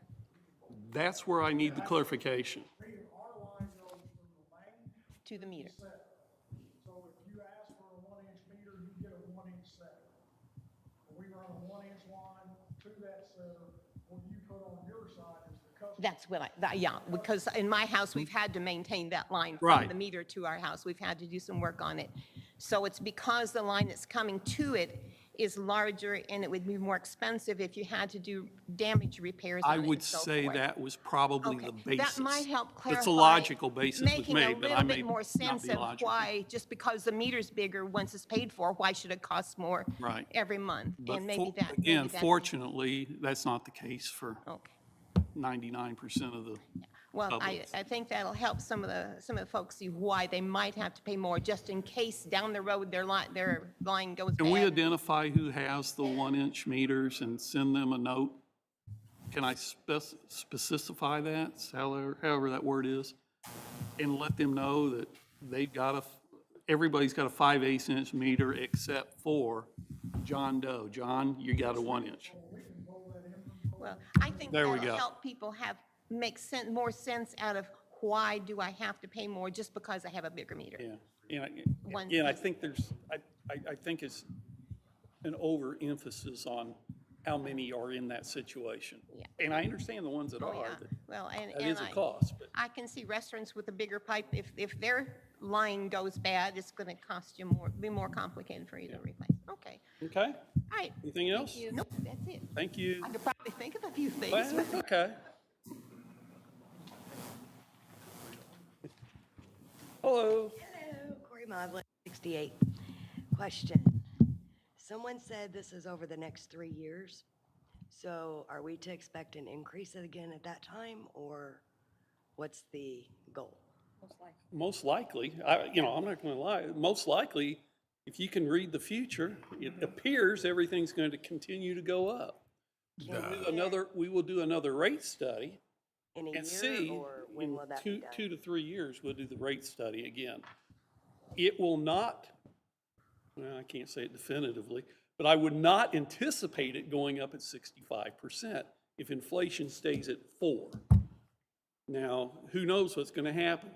That's where I need the clarification. Our line goes from the main To the meter. set. So if you ask for a 1-inch meter, you get a 1-inch set. We run a 1-inch line to that setter. What you put on your side is the customer. That's what yeah, because in my house, we've had to maintain that line from Right. the meter to our house. We've had to do some work on it. So it's because the line that's coming to it is larger, and it would be more expensive if you had to do damage repairs I on it would and so say forth. that was probably the Okay, basis. that might help clarify. That's a logical basis with Making me, a but I little may bit more not sense be of logical. why, just because the meter's bigger, once it's paid for, why should it cost more Right. every month? But And maybe that. again, maybe that- fortunately, that's not the case for Okay. 99% of the Well, public. I think that'll help some of the folks see why they might have to pay more, just in case down the road their line goes bad. Can we identify who has the 1-inch meters and send them a note? can I specify that, however that word is, and let them know that they've got everybody's got a 5/8 inch meter except for John Doe. John, you got a 1 inch. Well, I think There we that'll go. help people make more sense out of why do I have to pay more just because I have a bigger meter? Yeah, One and I piece. think I think it's an overemphasis on how many are in that situation. Yeah. And I understand the ones that Oh, are, yeah. Well, that is a cost, but. I can see restaurants with a bigger pipe, if their line goes bad, it's going to cost you more, be more complicated for you to replace. Okay, Okay, all right. anything else? Nope, that's it. Thank you. I could probably think of a few things. Well, but- okay. Hello. Hello, Corey Modlin, 68. Question. Someone said this is over the next 3 years. So are we to expect an increase again at that time, or what's the goal? Most likely, I'm not going to lie, most likely, if you can read the future, it appears everything's going to continue to go up. We will do another rate study In a and year, see, or when in will that be done? 2 to 3 years, we'll do the rate study again. It will not, well, I can't say it definitively, but I would not anticipate it going up at 65% if inflation stays at 4. Now, who knows what's going to happen?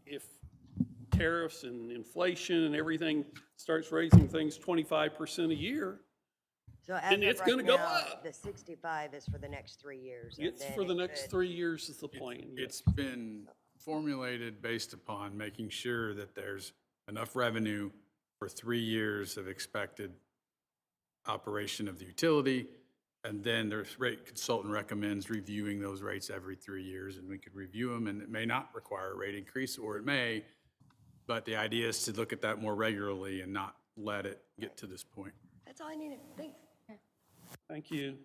If tariffs and inflation and everything starts raising things 25% a year, So as then of it's right gonna go now, up. the 65 is for the next 3 years. and it's then for the it next could- 3 years is the plan. It's yes. been formulated based upon making sure that there's enough revenue for 3 years of expected operation of the utility. And then the rate consultant recommends reviewing those rates every 3 years, and we could review them, and it may not require a rate increase, or it may. But the idea is to look at that more regularly and not let it get to this point. That's all I needed. Thanks. Thank you.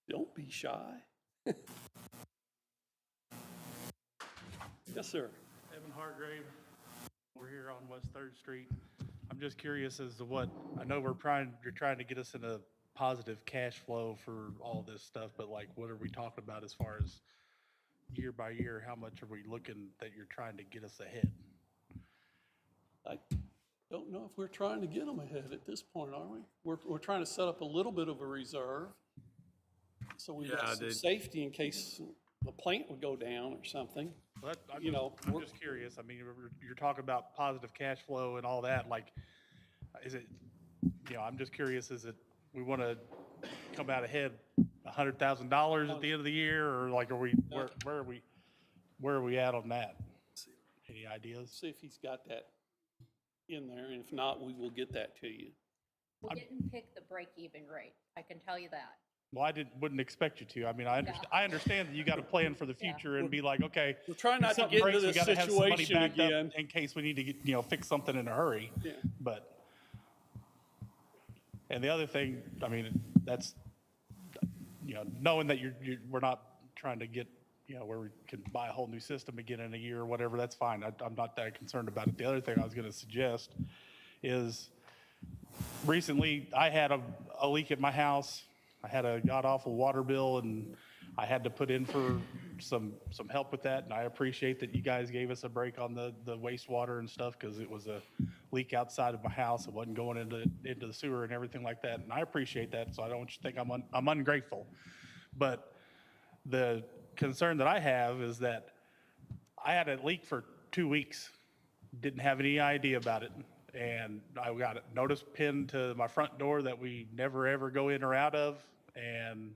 Don't be shy. Yes, sir. Evan Hargrave, over here on West Third Street. I'm just curious as to what, I know you're trying to get us in a positive cash flow for all this stuff, but like, what are we talking about as far as year by year? How much are we looking that you're trying to get us ahead? I don't know if we're trying to get them ahead at this point, are we? We're trying to set up a little bit of a reserve, so we've Yeah, got some safety in case the plant would go down or something. Well, I'm I'm just curious. I mean, you're talking about positive cash flow and all that, like, is it, I'm just curious, is it, we want to come out ahead $100,000 at the end of the year, or like, where are we at on that? Any ideas? See if he's got that in there, and if not, we will get that to you. We didn't pick the break-even rate, I can tell you that. Well, wouldn't expect you to. I mean, I understand that you got to plan for the future and be like, okay. We're trying not if to something get into breaks, we this gotta have some money situation backed up again. in case we need to get, fix something in a hurry. Yeah. But, and the other thing, I mean, that's, knowing that we're not trying to get, where we can buy a whole new system again in a year or whatever, that's fine. I'm not that concerned about it. The other thing I was going to suggest is recently I had a leak at my house. I had a god-awful water bill, and I had to put in for some help with that, and I appreciate that you guys gave us a break on the wastewater and stuff, because it was a leak outside of my house. It wasn't going into the sewer and everything like that, and I appreciate that, so I don't want you to think I'm ungrateful. But the concern that I have is that I had a leak for 2 weeks, didn't have any idea about it, and I got a notice pinned to my front door that we never ever go in or out of, and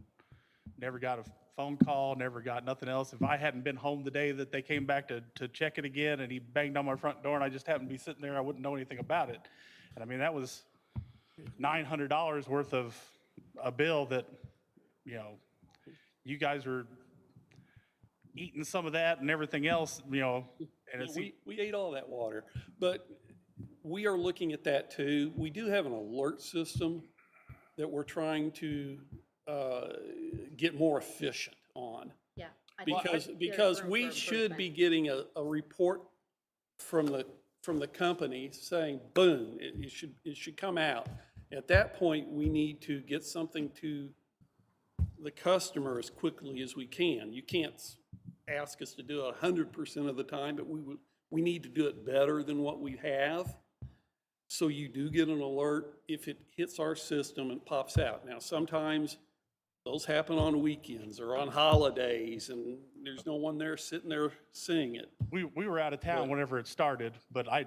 never got a phone call, never got nothing else. If I hadn't been home the day that they came back to check it again, and he banged on my front door and I just happened to be sitting there, I wouldn't know anything about it. And I mean, that was $900 worth of a bill that, you guys were eating some of that and everything else, and it's. We ate all that water, but we are looking at that too. We do have an alert system that we're trying to get more efficient on. Yeah. I think Because there's because room we for should be improvement. getting a report from the company saying, boom, it should come out. At that point, we need to get something to the customer as quickly as we can. You can't ask us to do it 100% of the time, but we need to do it better than what we have. So you do get an alert if it hits our system and pops out. Now, sometimes those happen on weekends or on holidays, and there's no one there sitting there seeing it. We were out of town whenever it started, but I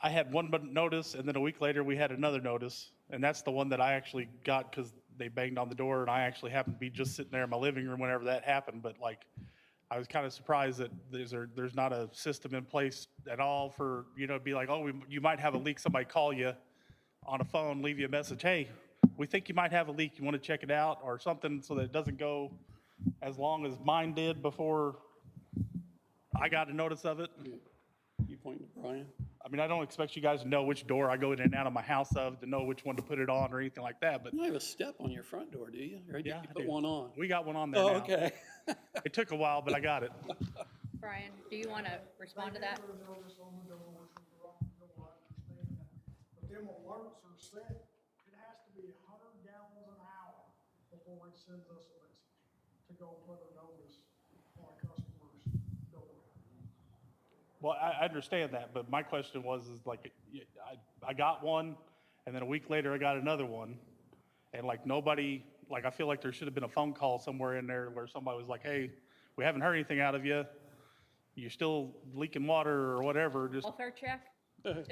had one notice, and then a week later, we had another notice, and that's the one that I actually got because they banged on the door, and I actually happened to be just sitting there in my living room whenever that happened, but like, I was kind of surprised that there's not a system in place at all for, be like, oh, you might have a leak, somebody call you on a phone, leave you a message, hey, we think you might have a leak, you want to check it out, or something, so that it doesn't go as long as mine did before I got a notice of it. You pointing to Brian? I mean, I don't expect you guys to know which door I go in and out of my house of, to know which one to put it on or anything like that, but You don't have a step on your front door, do you? Or did yeah, you I put do. one on? We got one on there Oh, now. okay. It took a while, but I got it. Brian, do you want to respond to that? They put a notice on the door, which is wrong, no, I understand that. But them alerts are set, it has to be 100 gallons an hour before it sends us a message to go put a notice on a customer's door. Well, I understand that, but my question was, is like, I got one, and then a week later, I got another one. And like, nobody, like, I feel like there should have been a phone call somewhere in there where somebody was like, hey, we haven't heard anything out of you. You're still leaking water or whatever, just Welfare check? No,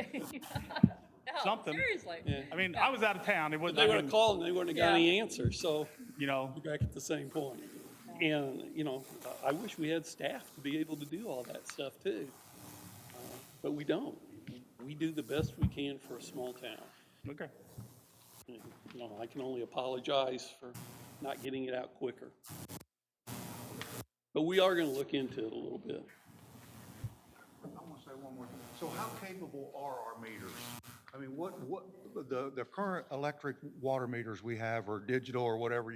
something. seriously. I mean, I was out of town. It But wasn't, they I would have mean, called and they wouldn't have got any answer, so we're back at the same point. And, I wish we had staff to be able to do all that stuff too. But we don't. We do the best we can for a small town. okay. I can only apologize for not getting it out quicker. But we are gonna look into it a little bit. I want to say one more thing. So how capable are our meters? I mean, what, the current electric water meters we have, or digital or whatever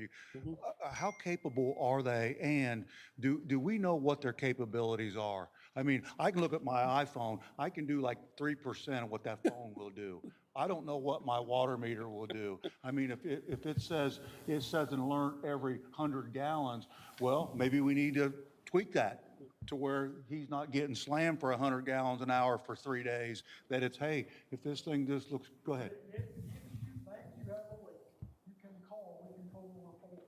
how capable are they? And do we know what their capabilities are? I mean, I can look at my iPhone, I can do like 3% of what that phone will do. I don't know what my water meter will do. I mean, if it says an alert every 100 gallons, well, maybe we need to tweak that to where he's not getting slammed for 100 gallons an hour for 3 days, that it's, hey, if this thing just looks, go ahead. If you think you have a leak, you can call, we can pull a report.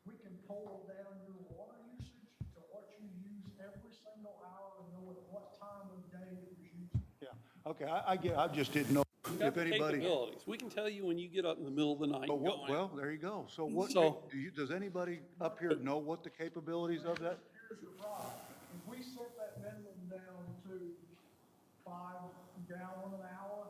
We can pull down your water usage to what you use every single hour and know at what time of day it was used. Yeah, okay, I just didn't know We've got if the anybody. capabilities. We can tell you when you get up in the middle of the night But going. well, there you go. So what, So- does anybody up here know what the capabilities of that? Here's the problem, if we set that minimum down to 5 gallon an hour,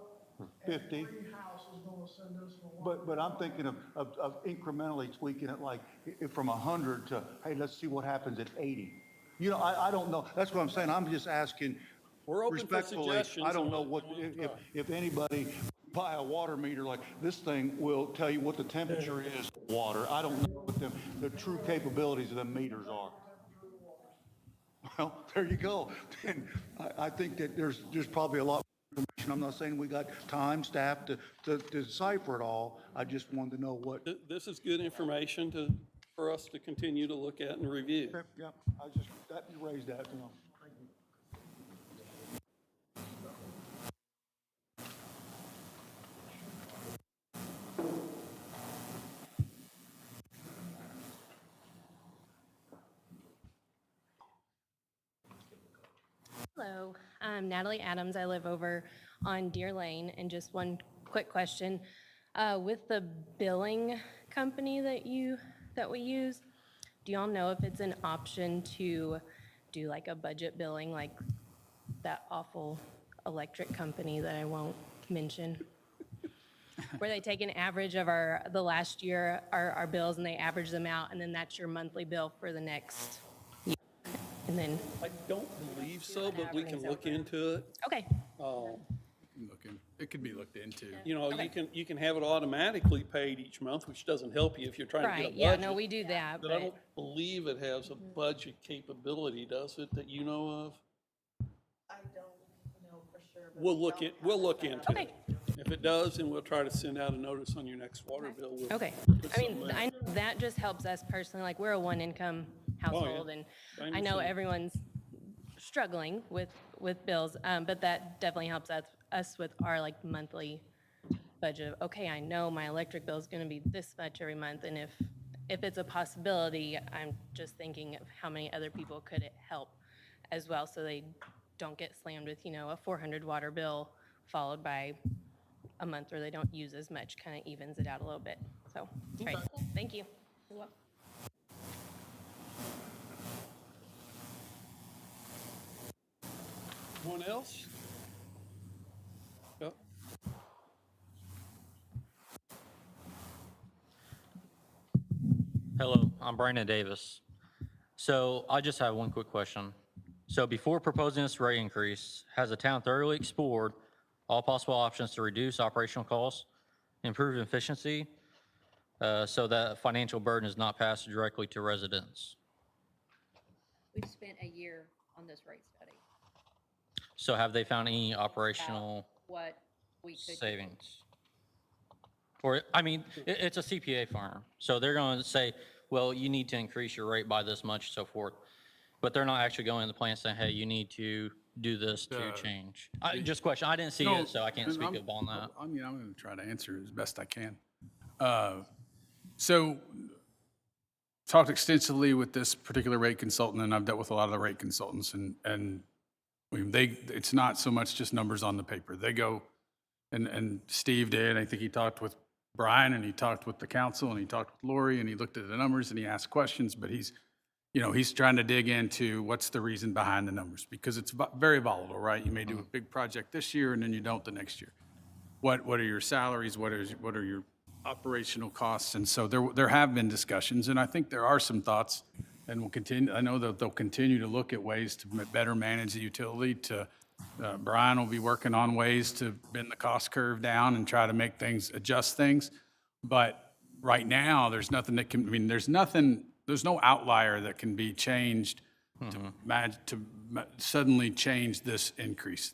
50. every house is gonna send us a water. But I'm thinking of incrementally tweaking it, like from 100 to, hey, let's see what happens at 80. I don't know. That's what I'm saying. I'm just asking We're open for respectfully. suggestions I don't on know what what, you want to try. if anybody buy a water meter, like this thing will tell you what the temperature is of water. I don't know what the true capabilities of the meters are. Well, there you go. And I think that there's probably a lot more information. I'm not saying we got time, staff to decipher it all. I just wanted to know what. This is good information for us to continue to look at and review. Okay, yeah, you raised that, Thank you. Hello, I'm Natalie Adams. I live over on Deer Lane. And just one quick question. With the billing company that we use, do y'all know if it's an option to do like a budget billing like that awful electric company that I won't mention? Where they take an average of the last year, our bills, and they average them out, and then that's your monthly bill for the next year. And then, I don't believe so, but we can look into it. okay, It could be looked into. You can have it automatically paid each month, which doesn't help you if you're trying to get a right, budget. yeah, no, we do that, But I but, don't believe it has a budget capability, does it, that you know of? I don't sure. but We'll we look don't into Okay. it. If it does, then we'll try to send out a notice on your next water bill. We'll Okay. put I mean, something there. I know that just helps us personally, like, we're a one-income household, and I I know understand. everyone's struggling with bills, but that definitely helps us with our, like, monthly budget of, okay, I know my electric bill is gonna be this much every month, and if it's a possibility, I'm just thinking of how many other people could it help as well, so they don't get slammed with, a 400 water bill followed by a month where they don't use as much, kind of evens it out a little bit. So, great. Thank you. You're welcome. Anyone else? Yep. Hello, I'm Brandon Davis. So I just have one quick question. So before proposing this rate increase, has the town thoroughly explored all possible options to reduce operational costs, improve efficiency, so that financial burden is not passed directly to residents? We've spent a year on this rate study, So have they found any operational what we could do. savings? Or, I mean, it's a CPA firm, so they're going to say, well, you need to increase your rate by this much, so forth. But they're not actually going in the plan saying, hey, you need to do this to change. Just question, I didn't see No, it, so I can't and speak I'm- up on that. I mean, I'm going to try to answer as best I can. So talked extensively with this particular rate consultant, and I've dealt with a lot of the rate consultants, and I mean, it's not so much just numbers on the paper. They go, and Steve did, I think he talked with Brian, and he talked with the council, and he talked with Lori, and he looked at the numbers, and he asked questions, but he's trying to dig into what's the reason behind the numbers, because it's very volatile, right? You may do a big project this year, and then you don't the next year. What are your salaries? What are your operational costs? And so there have been discussions, and I think there are some thoughts, and we'll continue. I know that they'll continue to look at ways to better manage the utility. Brian will be working on ways to bend the cost curve down and try to make things, adjust things. But right now, there's nothing that can. I mean, there's no outlier that can be changed to suddenly change this increase.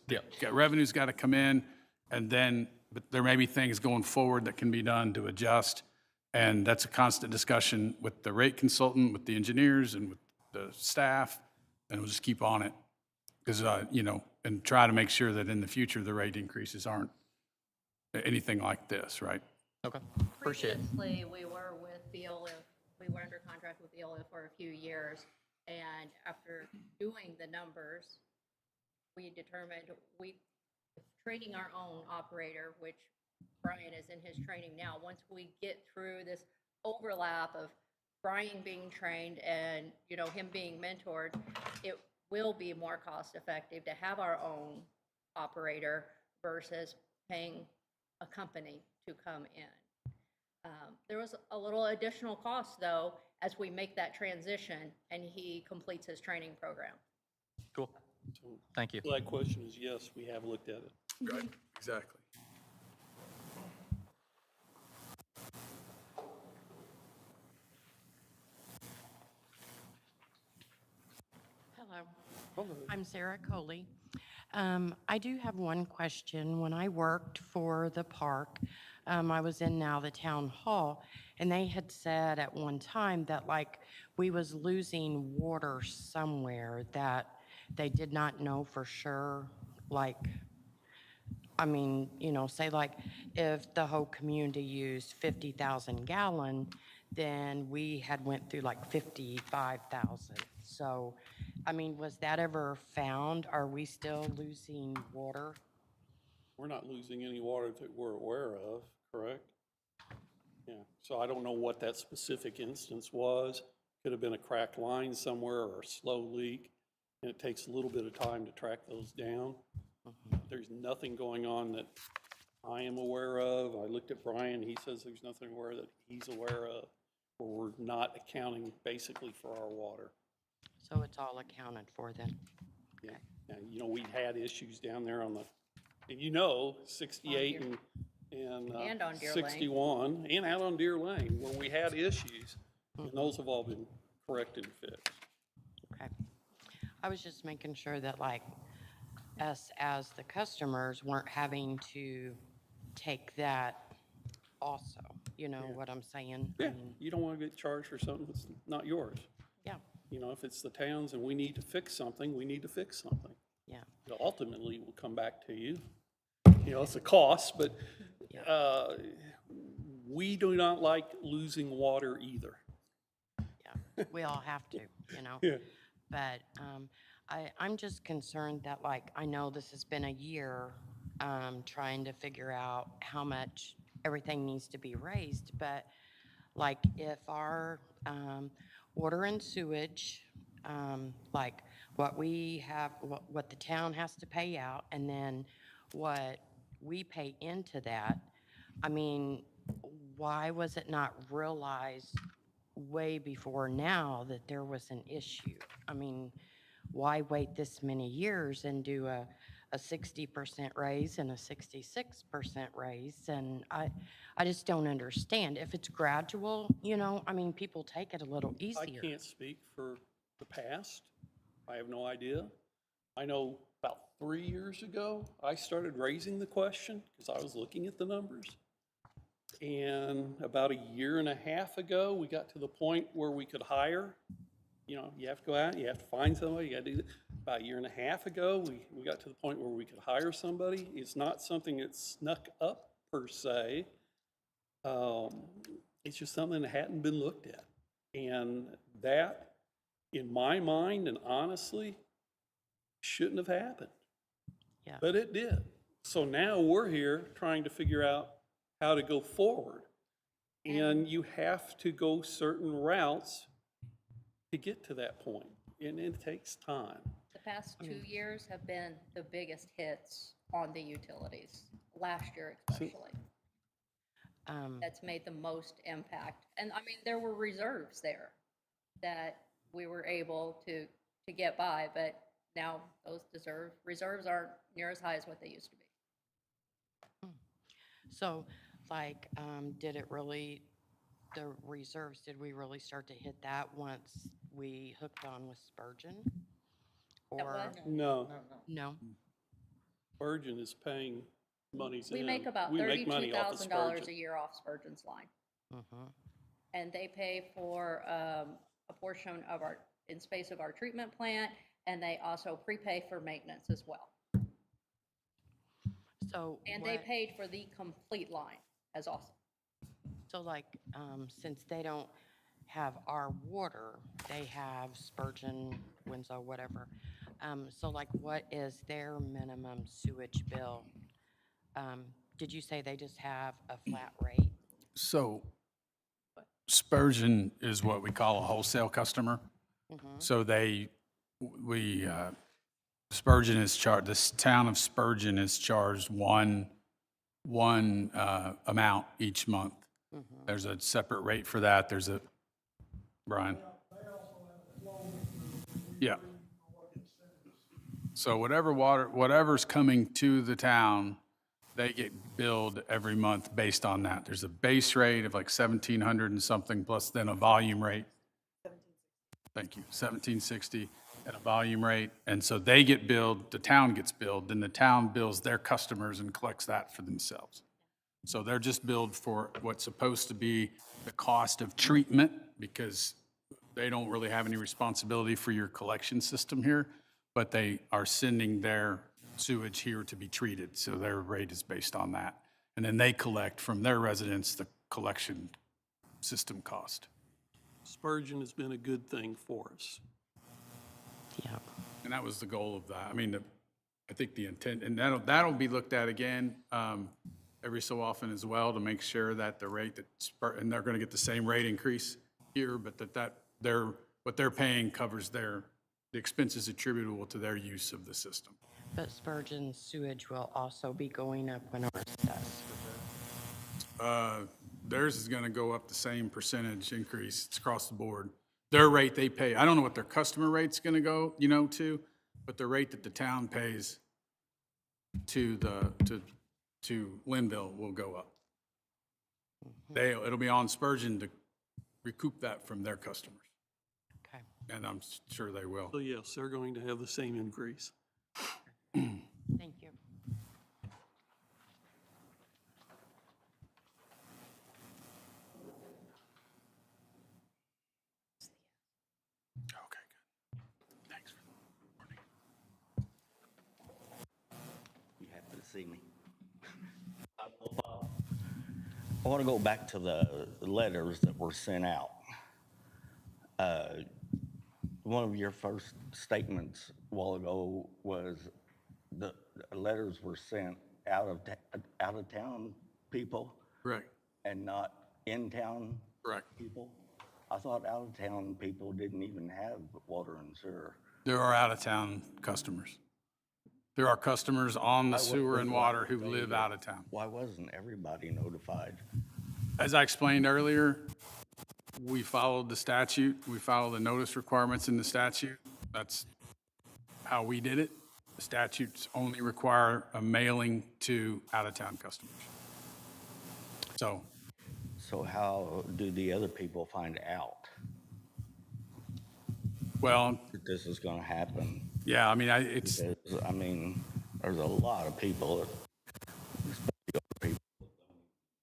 Revenue's got to come in, and then, but there may be things going forward that can be done to adjust. And that's a constant discussion with the rate consultant, with the engineers, and with the staff, and we'll just keep on it. Because, and try to make sure that in the future, the rate increases aren't anything like this, right? Okay, appreciate it. Previously, we were with BLF, we were under contract with BLF for a few years, and after doing the numbers, we determined training our own operator, which Brian is in his training now. Once we get through this overlap of Brian being trained and, him being mentored, it will be more cost effective to have our own operator versus paying a company to come in. There was a little additional cost, though, as we make that transition and he completes his training program. Cool. Thank you. So that question is yes, we have looked at it. Right, exactly. Hello. I'm Sarah Coley. I do have one question. When I worked for the park, I was in now the town hall, and they had said at one time that we was losing water somewhere that they did not know for sure. Say if the whole community used 50,000 gallon, then we had went through 55,000. So, was that ever found? Are we still losing water? We're not losing any water that we're aware of, correct? Yeah, so I don't know what that specific instance was. Could have been a cracked line somewhere or a slow leak, and it takes a little bit of time to track those down. There's nothing going on that I am aware of. I looked at Brian, he says there's nothing aware that he's aware of, where we're not accounting basically for our water. So it's all accounted for then? Okay. Yeah, we had issues down there on 68 and on Deer Lane. 61, and out on Deer Lane, where we had issues, and those have all been corrected and fixed. Okay. I was just making sure that us as the customers weren't having to take that also. You know what I'm saying? I Yeah, mean, you don't want to get charged for something that's not yours. yeah, You know, if it's the town's and we need to fix something, we need to fix something. yeah. Ultimately, we'll come back to you. You know, it's a cost, but we do not like losing water either. Yeah, we all have to, you know? Yeah. But I'm just concerned that, like, I know this has been a year trying to figure out how much everything needs to be raised, but like, if our water and sewage, like what we have, what the town has to pay out, and then what we pay into that, I mean, why was it not realized way before now that there was an issue? I mean, why wait this many years and do a 60% raise and a 66% raise? And I just don't understand. If it's gradual, you know, I mean, people take it a little I easier. can't speak for the past. I have no idea. I know about 3 years ago, I started raising the question because I was looking at the numbers. And about a year and a half ago, we got to the point where we could hire. You know, you have to go out, you have to find somebody, you got to do that. About a year and a half ago, we got to the point where we could hire somebody. It's not something that snuck up per se. It's just something that hadn't been looked at. And that, in my mind, and honestly, shouldn't have happened. Yeah. But it did. So now we're here trying to figure out how to go forward. And you have to go certain routes to get to that point, and it takes time. The past 2 years have been the biggest hits on the utilities, last year especially. That's made the most impact. And I mean, there were reserves there that we were able to get by, but now those reserves aren't near as high as what they used to be. So, like, did it really, the reserves, did we really start to hit that once we hooked on with Spurgeon? Or, No, no? Spurgeon is paying monies in. We make about We make money off of $32,000 Spurgeon. a year off Spurgeon's line. Mm-hmm. And they pay for a portion of in space of our treatment plant, and they also prepay for maintenance as well. So. And they paid for the complete line as also. So like, since they don't have our water, they have Spurgeon, Winslow, whatever. So like, what is their minimum sewage bill? Did you say they just have a flat rate? So Spurgeon is what we call a wholesale customer. So Spurgeon is charged, this town of Spurgeon is charged one amount each month. There's a separate rate for that. There's a, Brian? Yeah. So whatever's coming to the town, they get billed every month based on that. There's a base rate of like 1,700 and something, plus then a volume rate. Thank you, 1,760 at a volume rate. And so they get billed, the town gets billed, then the town bills their customers and collects that for themselves. So they're just billed for what's supposed to be the cost of treatment, because they don't really have any responsibility for your collection system here, but they are sending their sewage here to be treated. So their rate is based on that. And then they collect from their residents the collection system cost. Spurgeon has been a good thing for us. Yeah. And that was the goal of that. I mean, I think the intent, and that'll be looked at again every so often as well, to make sure that the rate and they're going to get the same rate increase here, but what they're paying covers the expenses attributable to their use of the system. But Spurgeon's sewage will also be going up when ours does. Theirs is going to go up the same percentage increase. It's across the board. Their rate they pay, I don't know what their customer rate's going to go, to, but the rate that the town pays to Linville will go up. It'll be on Spurgeon to recoup that from their customers. Okay. And I'm sure they will. So yes, they're going to have the same increase. see me. I want to go back to the letters that were sent out. One of your first statements a while ago was the letters were sent out of town people Correct. and not in-town Correct. people. I thought out-of-town people didn't even have water and sewer. There are out-of-town customers. There are customers on the sewer and water who live out of town. Why wasn't everybody notified? As I explained earlier, we followed the statute. We follow the notice requirements in the statute. That's how we did it. The statutes only require a mailing to out-of-town customers. So how do the other people find out Well, that this is going to happen? yeah, I mean, Because, I mean, there's a lot of people, especially older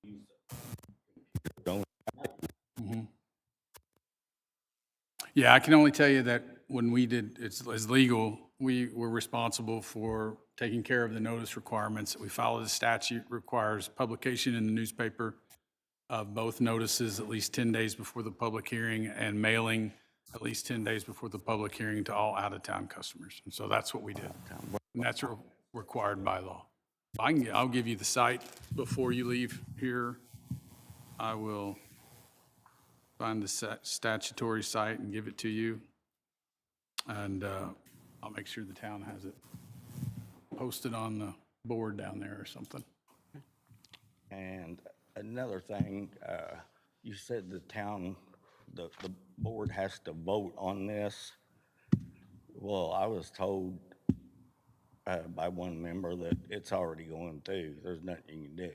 people, don't. Yeah, I can only tell you that when we did, it's legal, we were responsible for taking care of the notice requirements. We follow the statute, requires publication in the newspaper of both notices at least 10 days before the public hearing and mailing at least 10 days before the public hearing to all out-of-town customers. And so that's what we did. And that's required by law. I'll give you the site before you leave here. I will find the statutory site and give it to you. And I'll make sure the town has it posted on the board down there or something. And another thing, you said the town, the board has to vote on this. Well, I was told by one member that it's already going through. There's nothing you can do.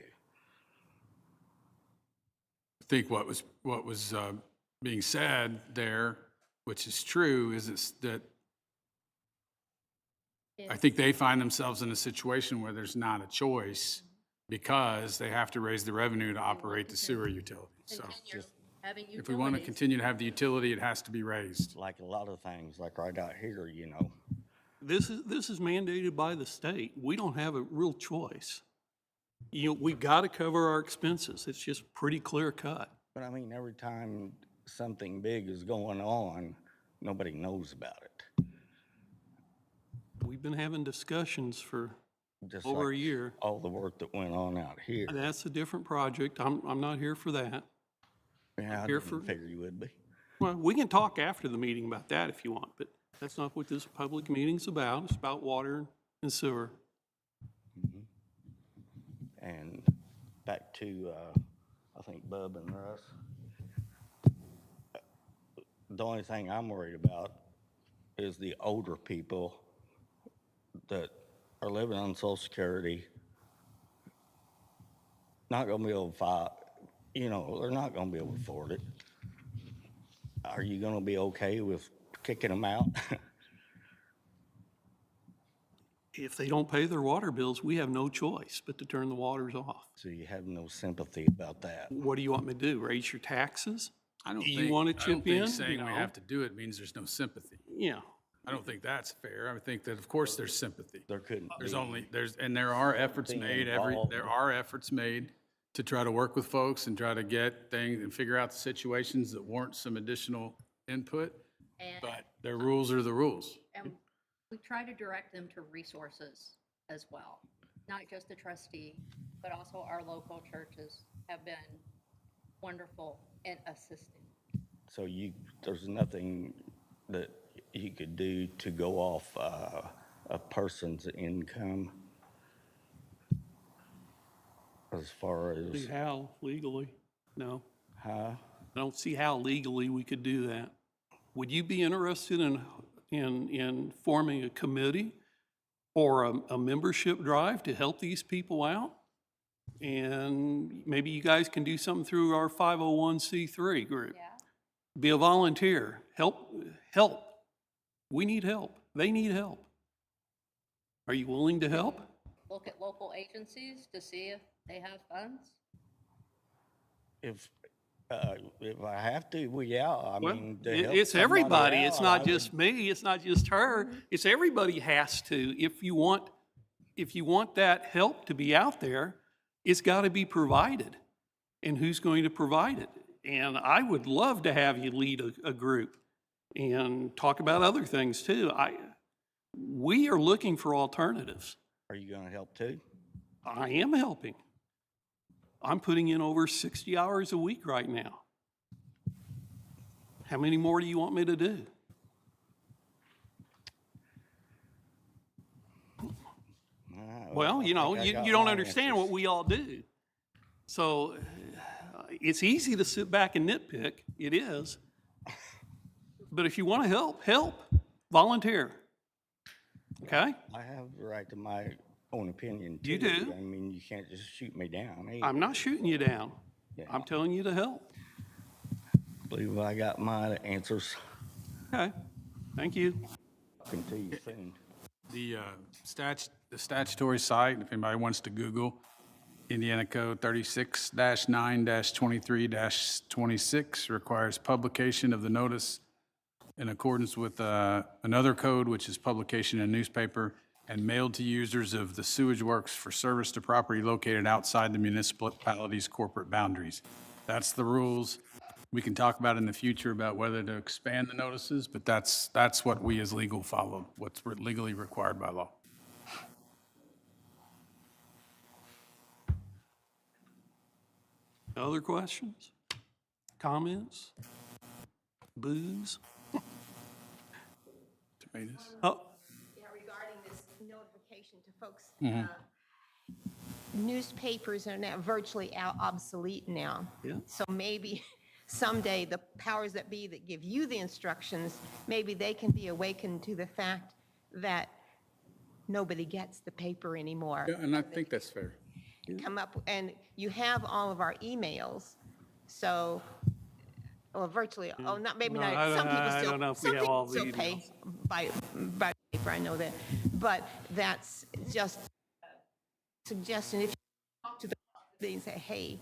I think what was being said there, which is true, is that I think they find themselves in a situation where there's not a choice because they have to raise the revenue to operate the sewer utility. So if we want to continue to have the utility, it has to be raised. Like a lot of things, like right out here, you know. This is mandated by the state. We don't have a real choice. You know, we've got to cover our expenses. It's just pretty clear cut. But I mean, every time something big is going on, nobody knows about it. We've been having discussions for Just over like a year. all the work that went on out here. That's a different project. I'm not here for that. Yeah, I here didn't figure you would be. Well, we can talk after the meeting about that if you want, but that's not what this public meeting's about. It's about water and sewer. And back to, I think Bub and Russ. The only thing I'm worried about is the older people that are living on Social Security, not gonna be able to file, you know, they're not gonna be able to afford it. Are you gonna be okay with kicking them out? If they don't pay their water bills, we have no choice but to turn the waters off. So you have no sympathy about that? What do you want me to do? Raise your taxes? I don't Do think, you want to I don't chip think in? saying we No. have to do it means there's no sympathy. Yeah. I don't think that's fair. I think that, of course, there's sympathy. There couldn't be. And there are efforts Being made, involved. there are efforts made to try to work with folks and try to get things and figure out the situations that warrant some additional input, And, but their rules are the rules. and we try to direct them to resources as well. Not just the trustee, but also our local churches have been wonderful in assisting. So there's nothing that you could do to go off a person's income as far See as, how legally? No. huh? I don't see how legally we could do that. Would you be interested in forming a committee or a membership drive to help these people out? And maybe you guys can do something through our 501c3 group. Yeah. Be a volunteer. Help. We need help. They need help. Are you willing to help? Look at local agencies to see if they have funds. If I have to, well, yeah, I Well, mean. to help it's somebody everybody. It's out, not I just me. It's not just her. It's everybody has to. If you want if you want that help to be out there, it's got to be provided. And who's going to provide it? And I would love to have you lead a group and talk about other things too. We are looking for alternatives. Are you gonna help too? I am helping. I'm putting in over 60 hours a week right now. How many more do you want me to do? Well, you know, you don't understand what we all do. So it's easy to sit back and nitpick. It is. But if you want to help, volunteer. Okay? I have the right to my own opinion too. You do. I mean, you can't just shoot me down. Either. I'm not shooting you down. Yeah. I'm telling you to help. Believe I got my answers. Okay. Thank you. Talking to you soon. The statutory site, if anybody wants to Google, Indiana Code 36-9-23-26 requires publication of the notice in accordance with another code, which is publication in newspaper and mailed to users of the sewage works for service to property located outside the municipality's corporate boundaries. That's the rules. We can talk about in the future about whether to expand the notices, but that's what we as legal follow, what's legally required by law. Other questions? Comments? Boos? Tomatoes? Oh, Yeah, regarding this notification to folks, newspapers are now virtually obsolete now. Yeah. So maybe someday the powers that be that give you the instructions, maybe they can be awakened to the fact that nobody gets the paper anymore. Yeah, and I think that's fair. Come up, and you have all of our emails, so, well, virtually, oh, not, maybe No, not, some people I still. don't know if we some have people all the still pay emails. by paper, I know that, but that's just a suggestion, if you talk to the, they and say, hey,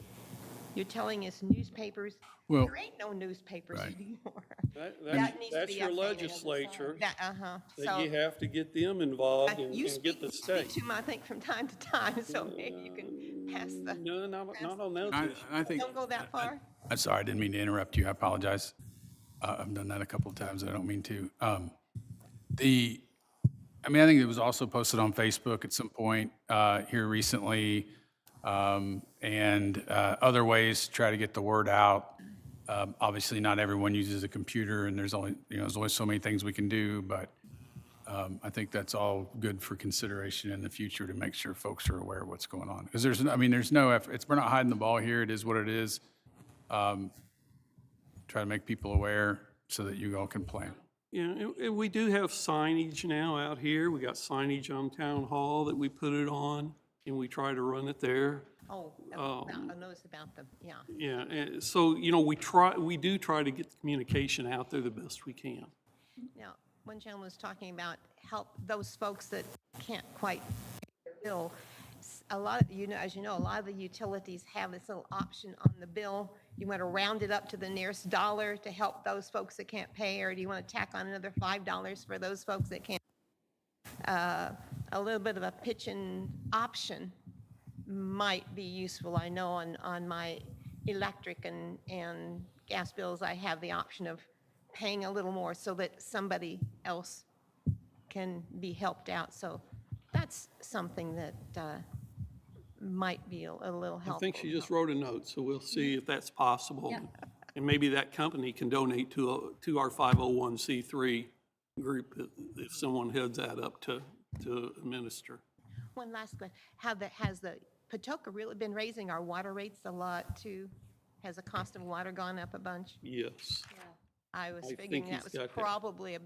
you're telling us newspapers, Well, there ain't no newspapers right. anymore. That's needs to be your updated. legislature, That, that you so, have to get them involved and you and get the speak state. to them, I think, from time to time, so maybe you can pass the. No, not on those I, issues. I think, Don't go that far. I'm sorry, I didn't mean to interrupt you. I apologize. I've done that a couple of times. I don't mean to. I mean, I think it was also posted on Facebook at some point here recently, and other ways to try to get the word out. Obviously, not everyone uses a computer, and there's only so many things we can do, but I think that's all good for consideration in the future to make sure folks are aware of what's going on. Because there's no effort. We're not hiding the ball here. It is what it is. Try to make people aware so that you all can plan. Yeah, and we do have signage now out here. We got signage on Town Hall that we put it on, and we try to run it there. Oh, I noticed about them, yeah. Yeah, and so, we do try to get the communication out there the best we can. Now, one gentleman was talking about help those folks that can't quite pay their bill. A lot of, as you know, a lot of the utilities have this little option on the bill. You want to round it up to the nearest dollar to help those folks that can't pay, or do you want to tack on another $5 for those folks that can't? A little bit of a pitching option might be useful. I know on my electric and gas bills, I have the option of paying a little more so that somebody else can be helped out. So that's something that might be a little helpful. I think she just wrote a note, so we'll see if that's possible. And maybe that company can donate to our 501c3 group if someone heads that up to administer. One last question. Has the Patoka really been raising our water rates a lot too? Has the cost of water gone up a bunch? Yes. I was I figuring think that he's was got that. probably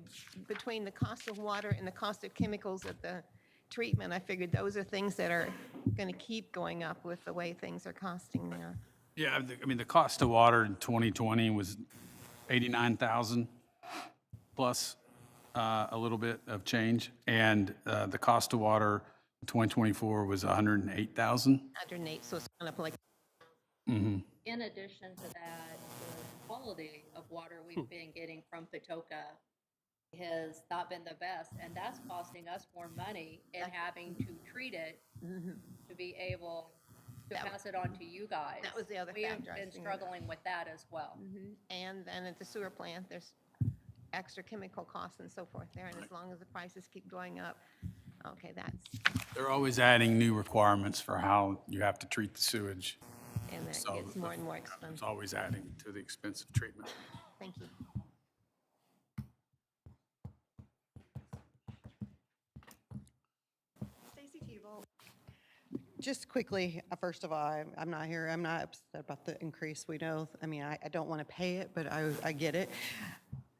between the cost of water and the cost of chemicals at the treatment. I figured those are things that are going to keep going up with the way things are costing now. Yeah, I mean, the cost of water in 2020 was $89,000 plus a little bit of change, and the cost of water in 2024 was $108,000. 108, so it's kind of like. Mm-hmm. In addition to that, the quality of water we've been getting from Patoka has not been the best, and that's costing us more money and having to treat it to be able to pass it on to you guys. That was the other We have factor I was been thinking about. struggling with that as well. And then at the sewer plant, there's extra chemical costs and so forth there, and as long as the prices keep going up, okay, that's, They're always adding new requirements for how you have to treat the sewage. and that So gets more and more It's expensive. always adding to the expense of treatment. Thank you. Stacy Tebow. Just quickly, first of all, I'm not here, I'm not upset about the increase. We know, I mean, I don't want to pay it, but I get it.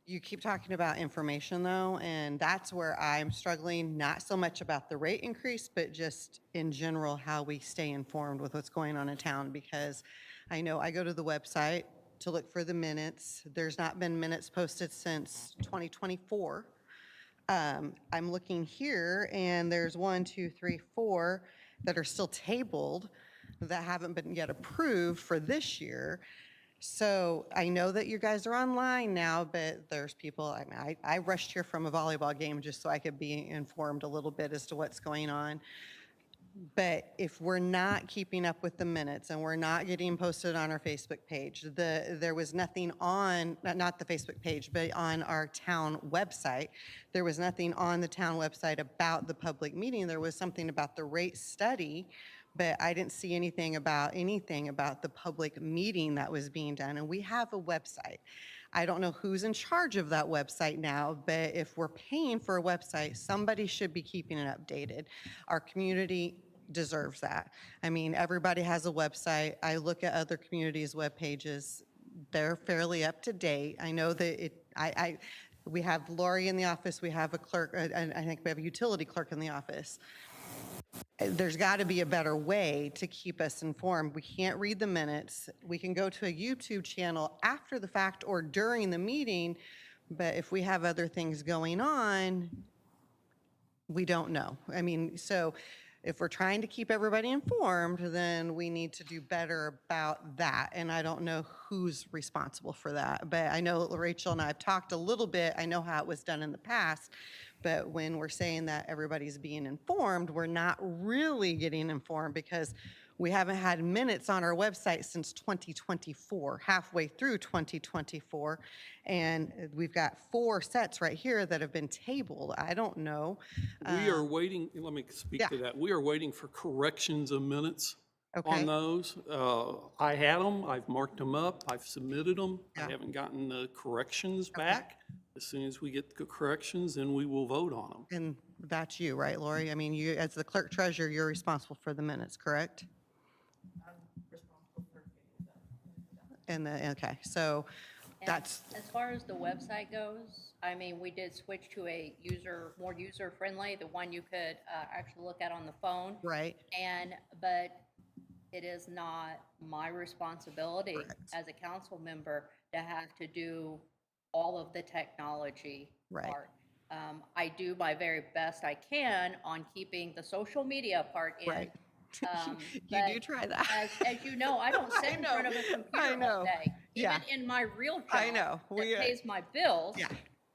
You keep talking about information though, and that's where I'm struggling, not so much about the rate increase, but just in general, how we stay informed with what's going on in town, because I know I go to the website to look for the minutes. There's not been minutes posted since 2024. I'm looking here, and there's 1, 2, 3, 4 that are still tabled that haven't been yet approved for this year. So I know that you guys are online now, but there's people, I mean, I rushed here from a volleyball game just so I could be informed a little bit as to what's going on. But if we're not keeping up with the minutes and we're not getting posted on our Facebook page, there was nothing on, not the Facebook page, but on our town website, there was nothing on the town website about the public meeting. There was something about the rate study, but I didn't see anything about the public meeting that was being done. And we have a website. I don't know who's in charge of that website now, but if we're paying for a website, somebody should be keeping it updated. Our community deserves that. I mean, everybody has a website. I look at other communities' web pages. They're fairly up to date. I know that we have Lori in the office, we have a clerk, and I think we have a utility clerk in the office. There's got to be a better way to keep us informed. We can't read the minutes. We can go to a YouTube channel after the fact or during the meeting, but if we have other things going on, we don't know. I mean, so if we're trying to keep everybody informed, then we need to do better about that. And I don't know who's responsible for that, but I know Rachel and I have talked a little bit. I know how it was done in the past, but when we're saying that everybody's being informed, we're not really getting informed because we haven't had minutes on our website since 2024, halfway through 2024. And we've got 4 sets right here that have been tabled. I don't know. We are waiting, let me speak to that. We are waiting for corrections of minutes Okay. on those. I had them, I've marked them up, I've submitted them. I haven't gotten the corrections back. As soon as we get the corrections, then we will vote on them. And that's you, right, Lori? I mean, you, as the clerk treasurer, you're responsible for the minutes, correct? And okay, so And that's, as far as the website goes, I mean, we did switch to a more user-friendly, the one you could actually look at on the phone. right, But it is not my responsibility as a council member to have to do all of the technology Right. part. I do my very best I can on keeping the social media part in. Right. You but do try that. As you know, I don't sit in front of a computer all day. Yeah. Even in my real job I know. that pays my bills, Yeah,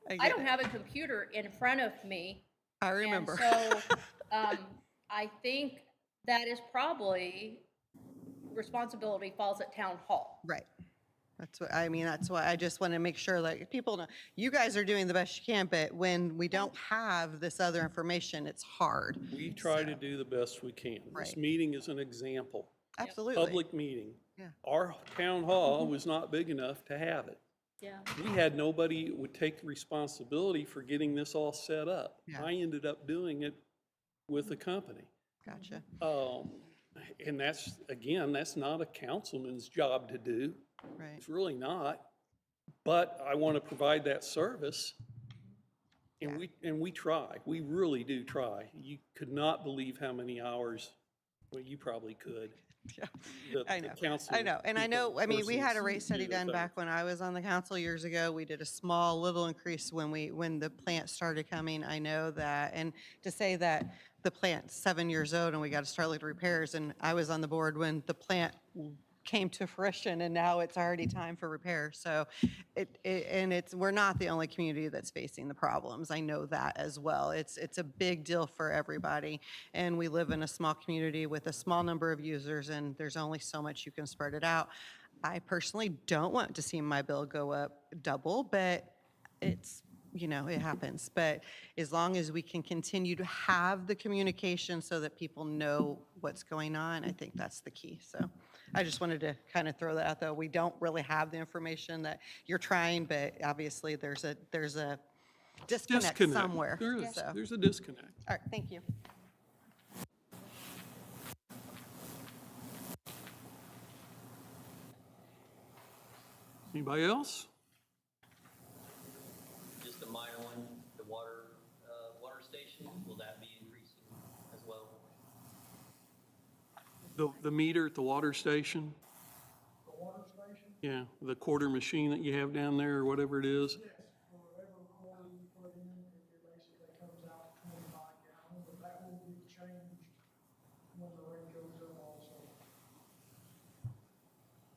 I get don't it. have a computer in front of me. I remember. And so I think that is probably responsibility falls at town hall. Right. That's what, I mean, that's why I just want to make sure that people know, you guys are doing the best you can, but when we don't have this other information, it's hard. We try to do the best we can. This Right. meeting is an example. Absolutely. Public meeting. Yeah. Our town hall was not big enough to have it. Yeah. We had nobody who would take the responsibility for getting this all set up. Yeah. I ended up doing it with the company. Gotcha. And that's, again, that's not a councilman's job to do. Right. It's really not. But I want to provide that service. And we try. We really do try. You could not believe how many hours, well, you probably could. Yeah. the I know. council I know. And I know, people I mean, we had a versus rate study you, done but- back when I was on the council years ago. We did a small little increase when the plant started coming. I know that, and to say that the plant's 7 years old and we got to start looking at repairs, and I was on the board when the plant came to fruition, and now it's already time for repair. So we're not the only community that's facing the problems. I know that as well. It's a big deal for everybody. And we live in a small community with a small number of users, and there's only so much you can spread it out. I personally don't want to see my bill go up double, but it's, it happens. But as long as we can continue to have the communication so that people know what's going on, I think that's the key. So I just wanted to kind of throw that out, though. We don't really have the information that you're trying, but obviously there's a disconnect somewhere. So, There's a disconnect. all right, thank you. Anybody else? Just a minor one, the water station, will that be increasing as well? The meter at the water station? The water station? Yeah, the quarter machine that you have down there or whatever it is. Yes, for every quarter you put in, it basically comes out 25 gallons, but that will be changed when the rate goes up also.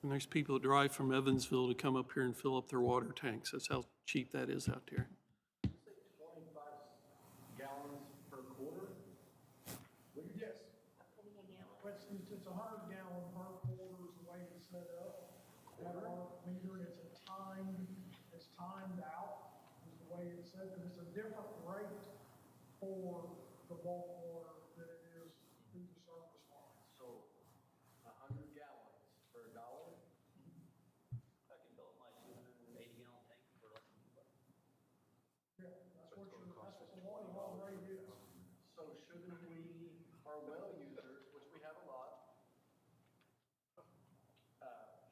And there's people that drive from Evansville to come up here and fill up their water tanks. That's how cheap that is out there. 25 gallons per quarter? Yes. For instance, it's 100 gallon per quarter is the way it's set up. That our meter, it's timed out, is the way it's set, but it's a different rate for the bulk water than it is through the surface line. So, 100 gallons for $1? I can fill up my 280 gallon tank for less than $2. Yeah, that's what the water rate is. So shouldn't we, our well users, which we have a lot,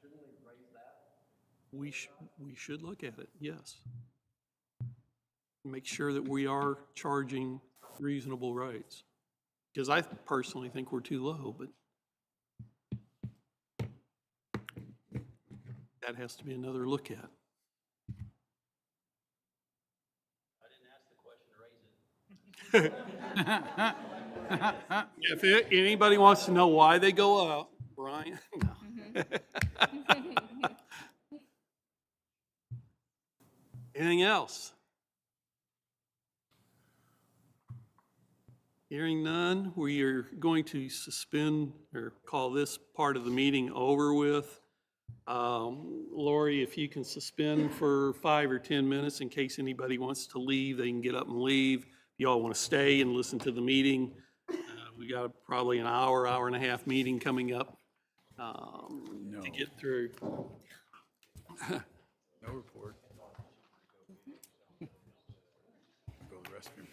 shouldn't we raise that? We should look at it, yes. Make sure that we are charging reasonable rates. Because I personally think we're too low, but that has to be another look at. I didn't ask the question to raise it. If anybody wants to know why they go up, Brian, no. Anything else? Hearing none, we are going to suspend or call this part of the meeting over with. Lori, if you can suspend for 5 or 10 minutes in case anybody wants to leave, they can get up and leave. If y'all want to stay and listen to the meeting, we got probably an hour and a half meeting coming up to get through. No report. Go to the restroom.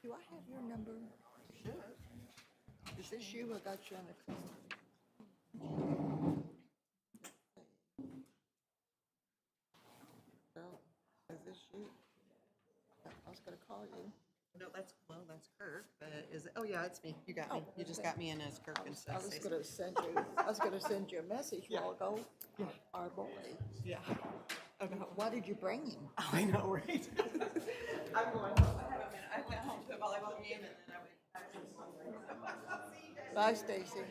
Do I have your number? Should. Is this you? I got you on the. Is this you? I was gonna call you. No, that's Kirk, but oh yeah, it's me. You got me. You just got me in as Kirk and stuff. I was gonna send you a message a while ago. Yeah. Our boy. Yeah. Why did you bring him? Oh, I know, right? I'm going home. I went home to a volleyball game and then I went. Bye, Stacy.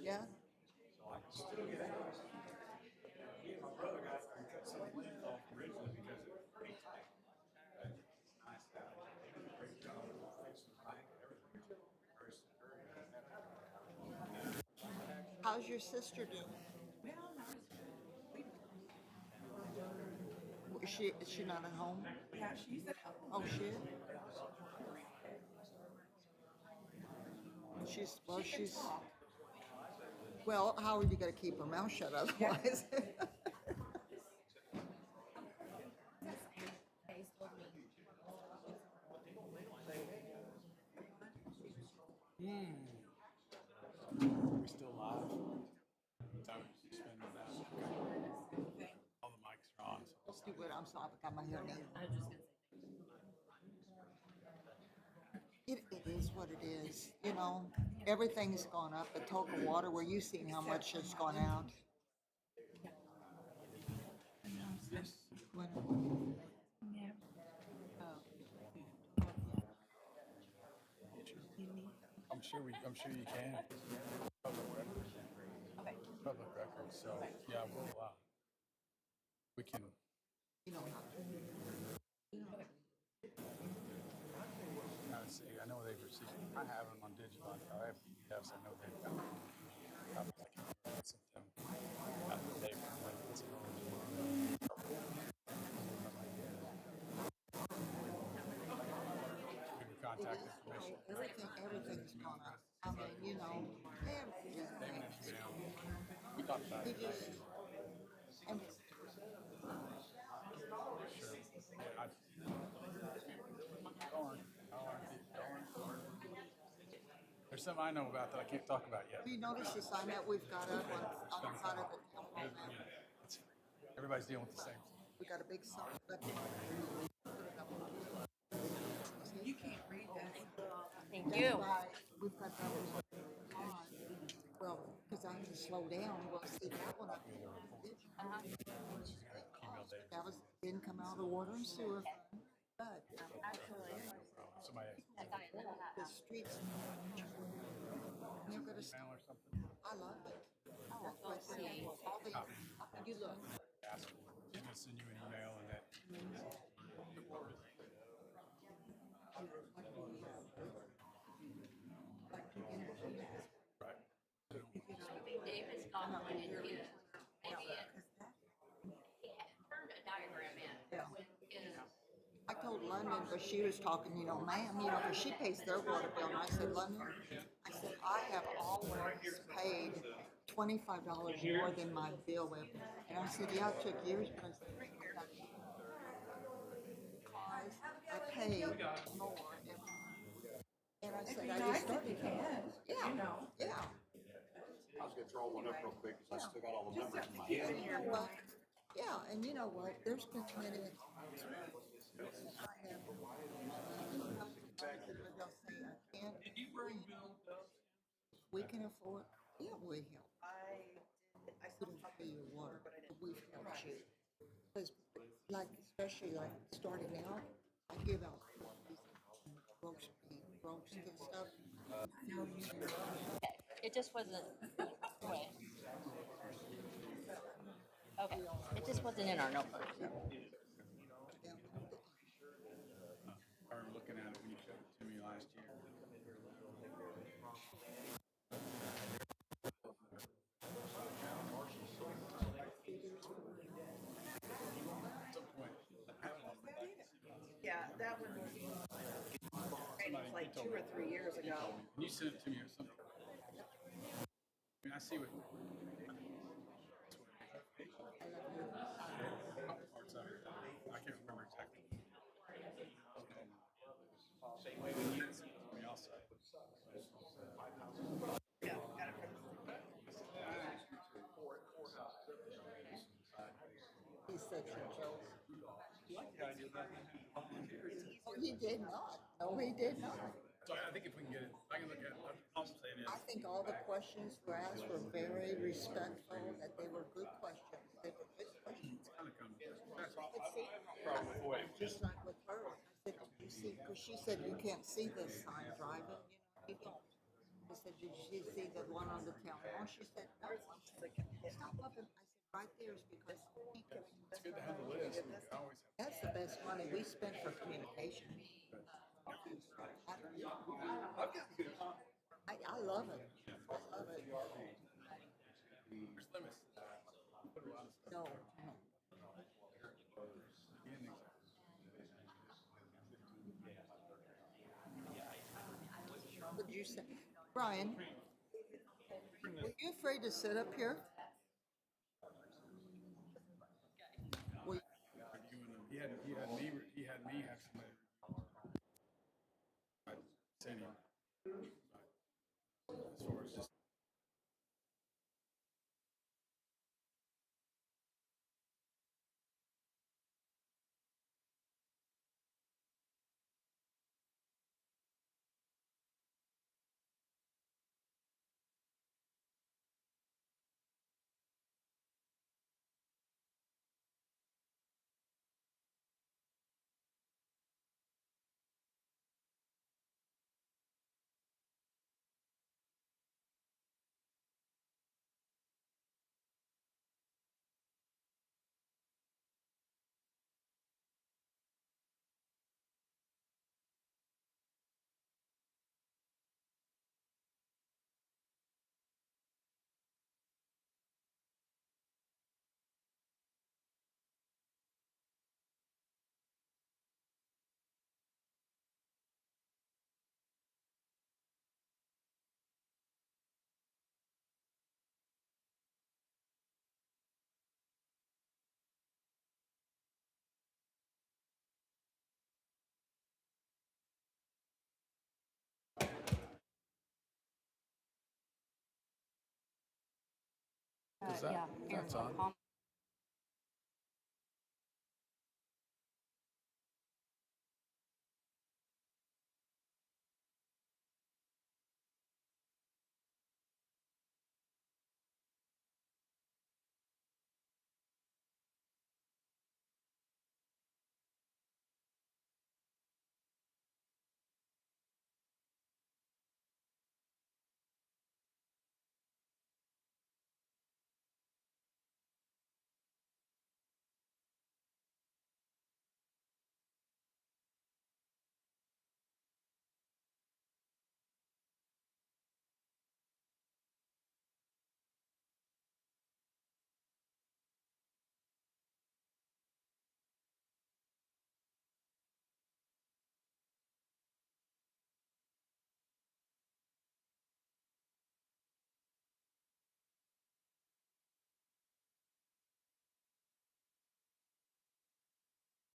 Yeah. How's your sister doing? Is she not at home? Yeah, she's at Oh, she is? Well, how are you gonna keep her mouth shut otherwise? We still live? So suspend that. All the mics are on. So Let's do what I'm sorry, I got my hair down. It is what it is, you know, everything's gone up. The total water, where you seen how much has gone out? I'm sure you can. Public record, so, yeah, we'll, we can. You know, See, I know they've received, I have them on digital, I have PDFs, I know they've got copies. I can send them after they contact information. everything's gone up. I mean, you know, everything. We talked about it. And There's something I know about that I can't talk about yet. you notice the sign that we've got up on the side of the town hall now? Everybody's dealing with the same. We got a big sign. You can't read that. Thank you. We've got that one. Well, because I had to slow down. Well, see, that one, that was, didn't come out of water and sewer, but the streets, they're gonna, I love it. That's why I say, all the, you look. I'm gonna send you an email and that. Dave has got one in his, maybe he turned a diagram in with his. I told London, but she was talking, you know, ma'am, you know, because she pays their water bill, and I said, London, I said, I have always paid $25 more than my bill with, and I said, yeah, it took years, but I said, I paid more, and I said, I just started. Yeah, yeah. I was gonna throw one up real quick because I still got all the numbers in my head. Yeah, and you know what, there's been many, we can afford, yeah, we help. I couldn't pay your water, but we've helped you. Because, like, especially like starting out, I give out roast beef, roast and stuff. It just wasn't, wait. Okay, it just wasn't in our notebook. I remember looking at it when you showed it to me last year. Yeah, that one was like 2 or 3 years ago. Can you send it to me or something? I mean, I see what. Parts of it. I can't remember exactly. Same way when you send it to me also. Yeah, He's such a joke. Oh, he did not. No, he did not. So I think if we can get it, I can look at it. I'll say it is. I think all the questions were asked were very respectful, that they were good questions. They were good questions. Just like with her, I said, you see, because she said you can't see this sign driving, you know, you don't. I said, did you see the one on the town hall? She said, no. Stop up and, I said, right there is because he can. It's good to have the list. We can always have. That's the best money we spend for communication. I love it. I love it. There's limits. No. What'd you say? Brian, were you afraid to sit up here? Were you- He had me have somebody. I sent him. As far as just Yeah, that's on.